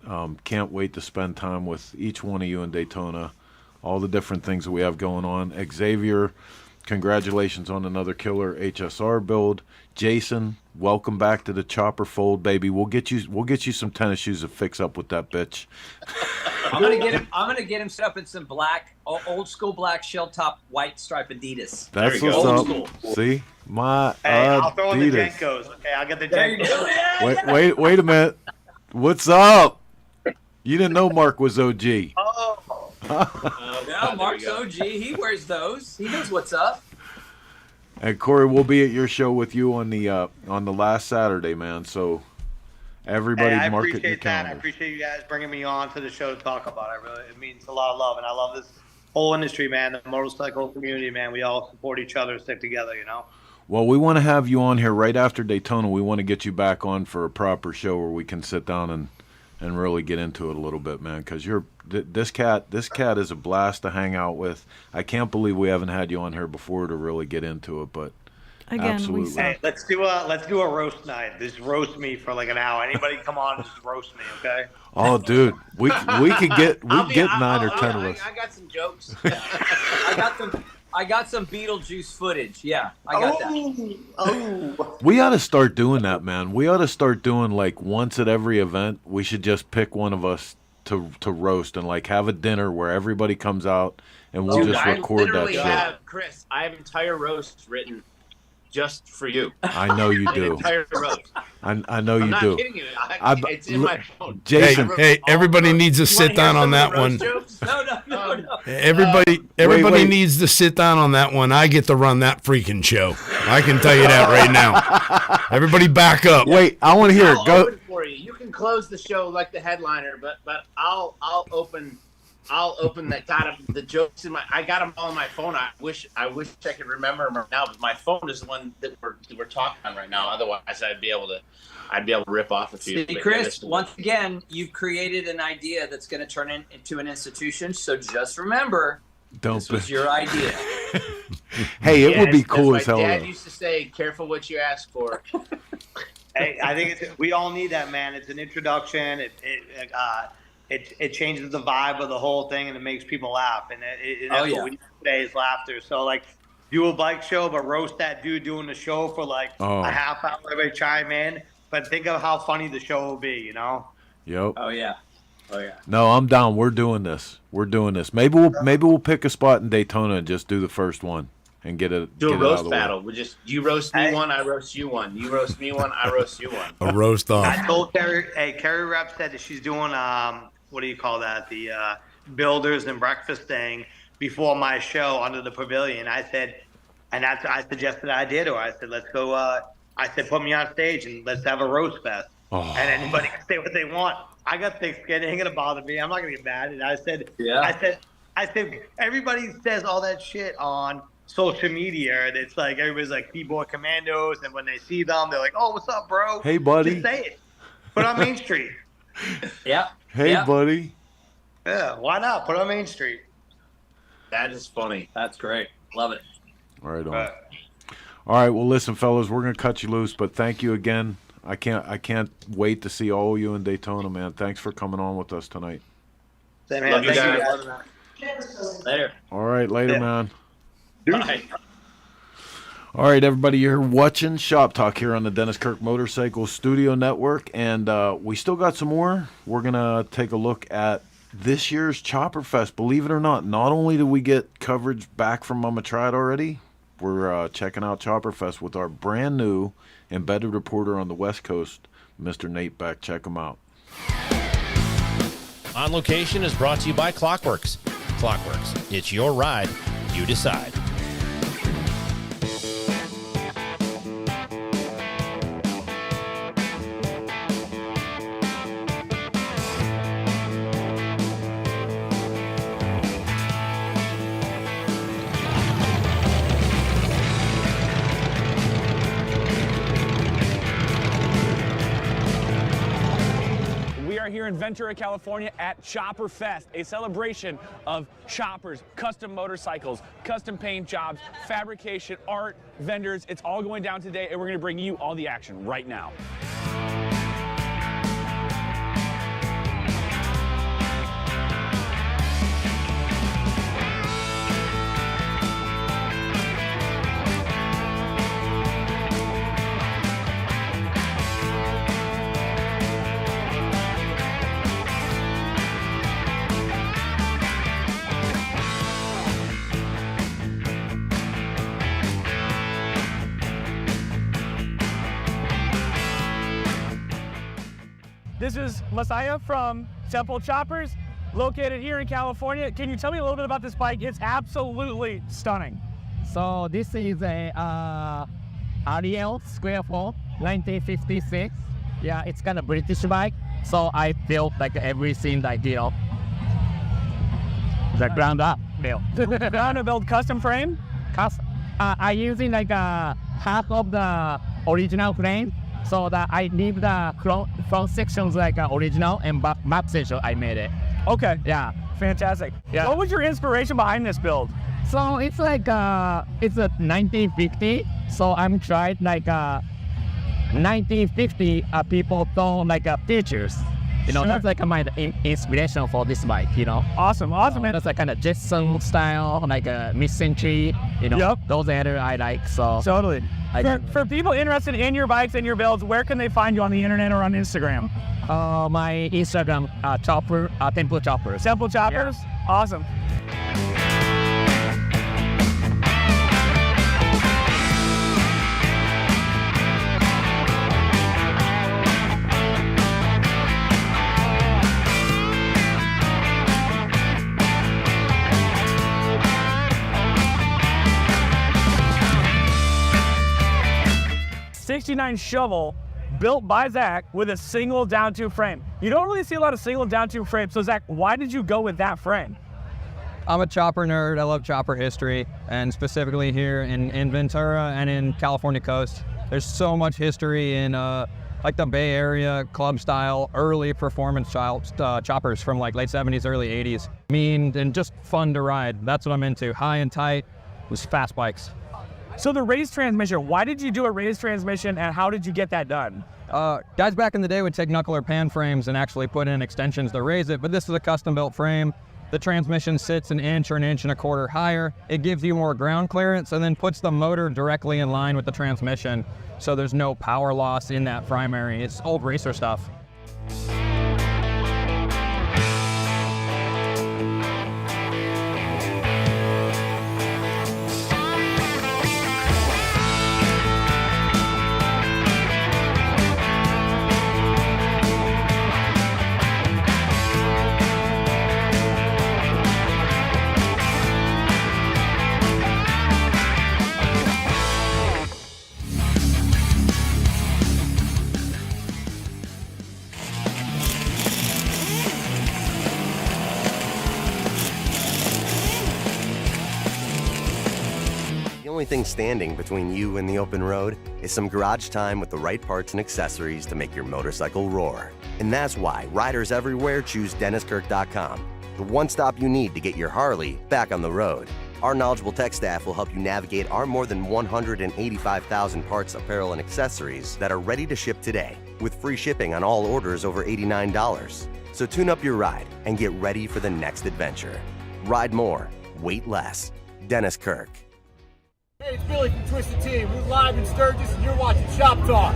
Speaker 1: Can't wait to spend time with each one of you in Daytona, all the different things that we have going on. Xavier, congratulations on another killer HSR build. Jason, welcome back to the chopper fold, baby. We'll get you some tennis shoes to fix up with that bitch.
Speaker 8: I'm gonna get him set up in some black, old school black shell top white stripe Adidas.
Speaker 1: That's what's up. See, my
Speaker 13: I'll throw in the
Speaker 1: Adidas.
Speaker 13: Jenkos. Okay, I'll get the
Speaker 8: There you
Speaker 13: Jenkos.
Speaker 8: go.
Speaker 1: Wait a minute. What's up? You didn't know Mark was OG.
Speaker 8: Yeah, Mark's OG. He wears those. He knows what's up.
Speaker 1: And Kory, we'll be at your show with you on the last Saturday, man. So everybody
Speaker 13: Hey, I
Speaker 1: mark it in your
Speaker 13: appreciate that. I
Speaker 1: calendar.
Speaker 13: appreciate you guys bringing me on to the show to talk about it. Really, it means a lot of love, and I love this whole industry, man. The motorcycle community, man. We all support each other, stick together, you know.
Speaker 1: Well, we want to have you on here right after Daytona. We want to get you back on for a proper show where we can sit down and really get into it a little bit, man. Because this cat is a blast to hang out with. I can't believe we haven't had you on here before to really get into it, but
Speaker 2: Again,
Speaker 1: absolutely.
Speaker 13: Hey, let's do a roast night. Just roast me for like an hour. Anybody come on, and just roast me, okay?
Speaker 1: Oh, dude, we could get 9 or 10 of us.
Speaker 8: I got some jokes. I got some Beetlejuice footage. Yeah, I got that.
Speaker 13: Oh.
Speaker 1: We ought to start doing that, man. We ought to start doing like once at every event. We should just pick one of us to roast and like have a dinner where everybody comes out and we'll just record that shit.
Speaker 12: Chris, I have entire roasts written just for you.
Speaker 1: I know you do.
Speaker 12: An entire roast.
Speaker 1: I know you
Speaker 12: I'm not
Speaker 1: do.
Speaker 12: kidding you. It's in my phone.
Speaker 1: Jason,
Speaker 3: Hey, everybody needs to sit down on that one.
Speaker 8: No.
Speaker 3: Everybody needs to sit down on that one. I get to run that freaking show. I can tell you that right now. Everybody back up.
Speaker 1: Wait, I want to hear it.
Speaker 12: I'll
Speaker 1: Go.
Speaker 12: open for you. You can close the show like the headliner, but I'll open the jokes in my. I got them all on my phone. I wish I could remember them right now, but my phone is the one that we're talking on right now. Otherwise, I'd be able to rip off a few.
Speaker 8: See, Chris, once again, you've created an idea that's going to turn into an institution. So just remember, this was your idea.
Speaker 1: Hey, it would be cool as hell.
Speaker 12: My dad used to say, "Careful what you ask for."
Speaker 13: Hey, I think we all need that, man. It's an introduction. It changes the vibe of the whole thing, and it makes people laugh. And that's what we need today is laughter. So, like, do a bike show, but roast that dude doing the show for, like, a half hour. Everybody chime in. But think of how funny the show will be, you know?
Speaker 1: Yep.
Speaker 8: Oh, yeah.
Speaker 1: No, I'm down. We're doing this. Maybe we'll pick a spot in Daytona and just do the first one and get it.
Speaker 12: Do a
Speaker 1: get it out of
Speaker 12: roast
Speaker 1: the way.
Speaker 12: battle. We just you roast me one, I roast you one. You roast me one, I roast you one.
Speaker 3: A roast off.
Speaker 13: I told Carrie Rep said that she's doing, what do you call that? The builders and breakfast thing before my show under the pavilion. I said, and I suggested an idea to her. I said, let's go. I said, put me on stage and let's have a roast fest.
Speaker 1: Oh.
Speaker 13: And anybody can say what they want. I got thick skin. It ain't gonna bother me. I'm not gonna get mad. And I said, I said, everybody says all that shit on social media, and it's like everybody's like keyboard commandos, and when they see them, they're like, "Oh, what's up, bro?
Speaker 1: Hey, buddy.
Speaker 13: Just say it. Put it on Main Street."
Speaker 8: Yeah.
Speaker 1: Hey, buddy.
Speaker 13: Yeah, why not? Put it on Main Street.
Speaker 12: That is funny.
Speaker 8: That's great. Love it.
Speaker 1: All right, all right. Well, listen, fellas, we're gonna cut you loose, but thank you again. I can't wait to see all of you in Daytona, man. Thanks for coming on with us tonight.
Speaker 13: Same man.
Speaker 12: Love you
Speaker 13: Thank
Speaker 12: guys.
Speaker 8: Later.
Speaker 1: All right, later, man.
Speaker 12: Bye.
Speaker 1: All right, everybody, you're watching Shop Talk here on the Dennis Kirk Motorcycle Studio Network, and we still got some more. We're going to take a look at this year's Chopperfest. Believe it or not only did we get coverage back from Mama Tried already, we're checking out Chopperfest with our brand new embedded reporter on the West Coast, Mr. Nate Beck. Check him out.
Speaker 6: On Location is brought to you by Clockworks. Clockworks, it's your ride, you decide.
Speaker 14: Here in Ventura, California at Chopperfest, a celebration of choppers, custom motorcycles, custom paint jobs, fabrication, art, vendors. It's all going down today, and we're going to bring you all the action right now. This is Messiah from Temple Choppers, located here in California. Can you tell me a little bit about this bike? It's absolutely stunning.
Speaker 15: So this is a Ariel Square 4, 1956. Yeah, it's kind of British bike. So I built like everything like, the ground up build.
Speaker 14: Ground to build custom frame?
Speaker 15: I using like half of the original frame. So that I leave the front sections like original and back section I made it.
Speaker 14: Okay.
Speaker 15: Yeah.
Speaker 14: Fantastic.
Speaker 15: Yeah.
Speaker 14: What was your inspiration behind this build?
Speaker 15: So it's like it's a 1950. So I'm trying like 1950 people don't like pictures.
Speaker 14: Sure.
Speaker 15: That's like my inspiration for this bike,
Speaker 14: Awesome, man.
Speaker 15: That's like kind of Jetson style, like mid-century, those other I like, so.
Speaker 14: Totally. For people interested in your bikes and your builds, where can they find you on the internet or on Instagram?
Speaker 15: My Instagram, Temple Choppers.
Speaker 14: Temple Choppers? Yeah. Awesome. '69 shovel built by Zach with a single down tube frame. You don't really see a lot of single down tube frames. So Zach, why did you go with that frame?
Speaker 16: I'm a chopper nerd. I love chopper history, and specifically here in Ventura and in California coast. There's so much history in like the Bay Area club style, early performance style choppers from like late 70s, early 80s. Mean and just fun to ride. That's what I'm into. High and tight with fast bikes.
Speaker 14: So the raised transmission, why did you do a raised transmission and how did you get that done?
Speaker 16: Guys back in the day would take knuckle or pan frames and actually put in extensions to raise it, but this is a custom built frame. The transmission sits an inch or an inch and a quarter higher. It gives you more ground clearance and then puts the motor directly in line with the transmission, so there's no power loss in that primary. It's old racer stuff.
Speaker 17: The only thing standing between you and the open road is some garage time with the right parts and accessories to make your motorcycle roar. And that's why riders everywhere choose DennisKirk.com, the one stop you need to get your Harley back on the road. Our knowledgeable tech staff will help you navigate our more than 185,000 parts, apparel, and accessories that are ready to ship today, with free shipping on all orders over $89. So tune up your ride and get ready for the next adventure. Ride more, wait less. Dennis Kirk.
Speaker 18: Hey, it's Billy from Twisted Tea. We're live in Sturgis and you're watching Shop Talk.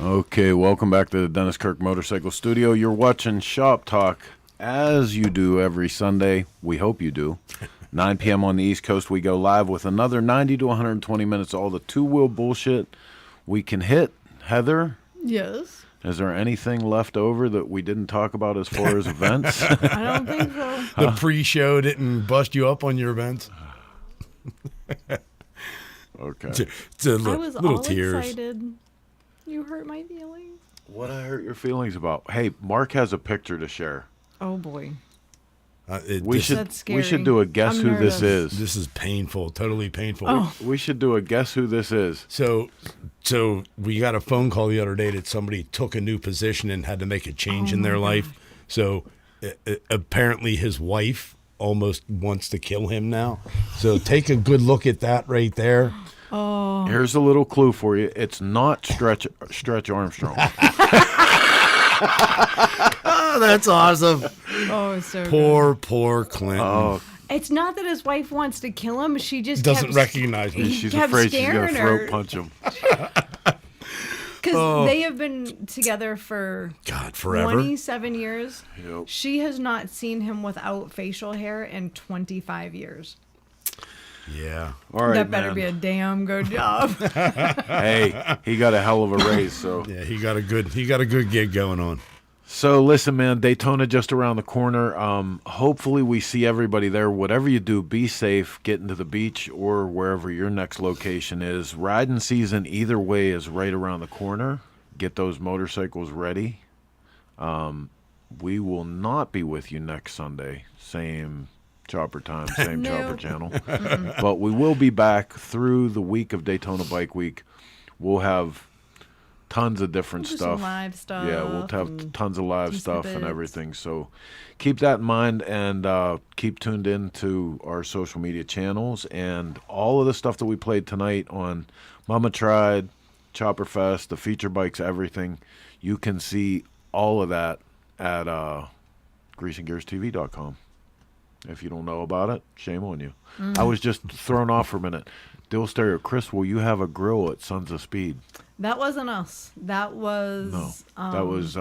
Speaker 1: Okay, welcome back to the Dennis Kirk Motorcycle Studio. You're watching Shop Talk, as you do every Sunday. We hope you do. 9 p.m. on the East Coast, we go live with another 90 to 120 minutes, all the two-wheel bullshit we can hit. Heather?
Speaker 2: Yes?
Speaker 1: Is there anything left over that we didn't talk about as far as events?
Speaker 2: I don't think so.
Speaker 3: The pre-show didn't bust you up on your events?
Speaker 1: Okay.
Speaker 3: It's a
Speaker 2: I was
Speaker 3: little
Speaker 2: all
Speaker 3: tears.
Speaker 2: excited. You hurt my feelings.
Speaker 1: What I hurt your feelings about? Hey, Mark has a picture to share.
Speaker 2: Oh boy.
Speaker 1: We should do a guess who this is.
Speaker 3: This is painful, totally painful.
Speaker 2: Oh.
Speaker 1: We should do a guess who this is.
Speaker 3: So we got a phone call the other day that somebody took a new position and had to make a change in their life. So apparently his wife almost wants to kill him now. So take a good look at that right there.
Speaker 2: Oh.
Speaker 1: Here's a little clue for you. It's not Stretch Armstrong.
Speaker 3: Oh, that's awesome.
Speaker 2: Oh, it's so
Speaker 3: Poor Clinton.
Speaker 1: Oh,
Speaker 2: It's not that his wife wants to kill him. She just
Speaker 3: doesn't
Speaker 2: kept,
Speaker 3: recognize me.
Speaker 1: she's
Speaker 2: kept
Speaker 1: afraid she's going to
Speaker 2: staring
Speaker 1: throat
Speaker 2: her.
Speaker 1: punch him.
Speaker 2: Because they have been together for
Speaker 3: forever.
Speaker 2: 27 years.
Speaker 1: Yep.
Speaker 2: She has not seen him without facial hair in 25 years.
Speaker 3: Yeah.
Speaker 1: All right,
Speaker 2: That better
Speaker 1: man.
Speaker 2: be a damn good job.
Speaker 1: Hey, he got a hell of a raise. So
Speaker 3: yeah, he got a good gig going on.
Speaker 1: So listen, man, Daytona just around the corner. Hopefully we see everybody there. Whatever you do, be safe. Getting to the beach or wherever your next location is. Riding season either way is right around the corner. Get those motorcycles ready. We will not be with you next Sunday. Same chopper time, same chopper channel. But we will be back through the week of Daytona Bike Week. We'll have tons of different
Speaker 2: Just
Speaker 1: stuff.
Speaker 2: some live stuff.
Speaker 1: Yeah, we'll have tons of live
Speaker 2: some
Speaker 1: stuff and
Speaker 2: snippets.
Speaker 1: everything. So keep that in mind and keep tuned in to our social media channels and all of the stuff that we played tonight on Mama Tried, Chopperfest, the feature bikes, everything. You can see all of that at greasinggearstv.com. If you don't know about it, shame on you. I was just thrown off for a minute. Dill Stereo, Chris, will you have a grill at Sons of Speed?
Speaker 2: That wasn't us. That was...
Speaker 1: No, that was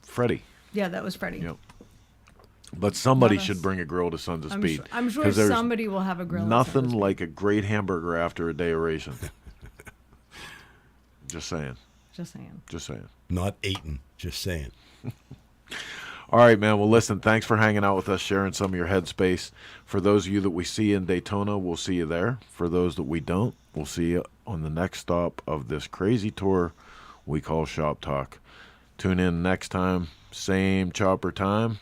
Speaker 1: Freddie.
Speaker 2: Yeah, that was Freddie.
Speaker 1: Yep. But somebody
Speaker 2: Not us.
Speaker 1: should bring a grill to Sons of
Speaker 2: I'm
Speaker 1: Speed.
Speaker 2: sure- I'm sure
Speaker 1: 'Cause there's
Speaker 2: somebody will have a grill at
Speaker 1: Nothing
Speaker 2: Sons of
Speaker 1: like a great hamburger after a day of racing. Just saying.
Speaker 2: Just saying.
Speaker 1: Just saying.
Speaker 3: Not eating, just saying.
Speaker 1: All right, man. Well, listen, thanks for hanging out with us, sharing some of your headspace. For those of you that we see in Daytona, we'll see you there. For those that we don't, we'll see you on the next stop of this crazy tour we call Shop Talk. Tune in next time. Same chopper time.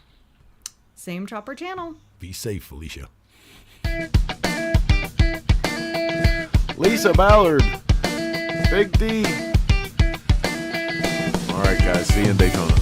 Speaker 2: Same chopper channel.
Speaker 3: Be safe, Felicia.
Speaker 1: Lisa Ballard. Big D. All right, guys. See you in Daytona.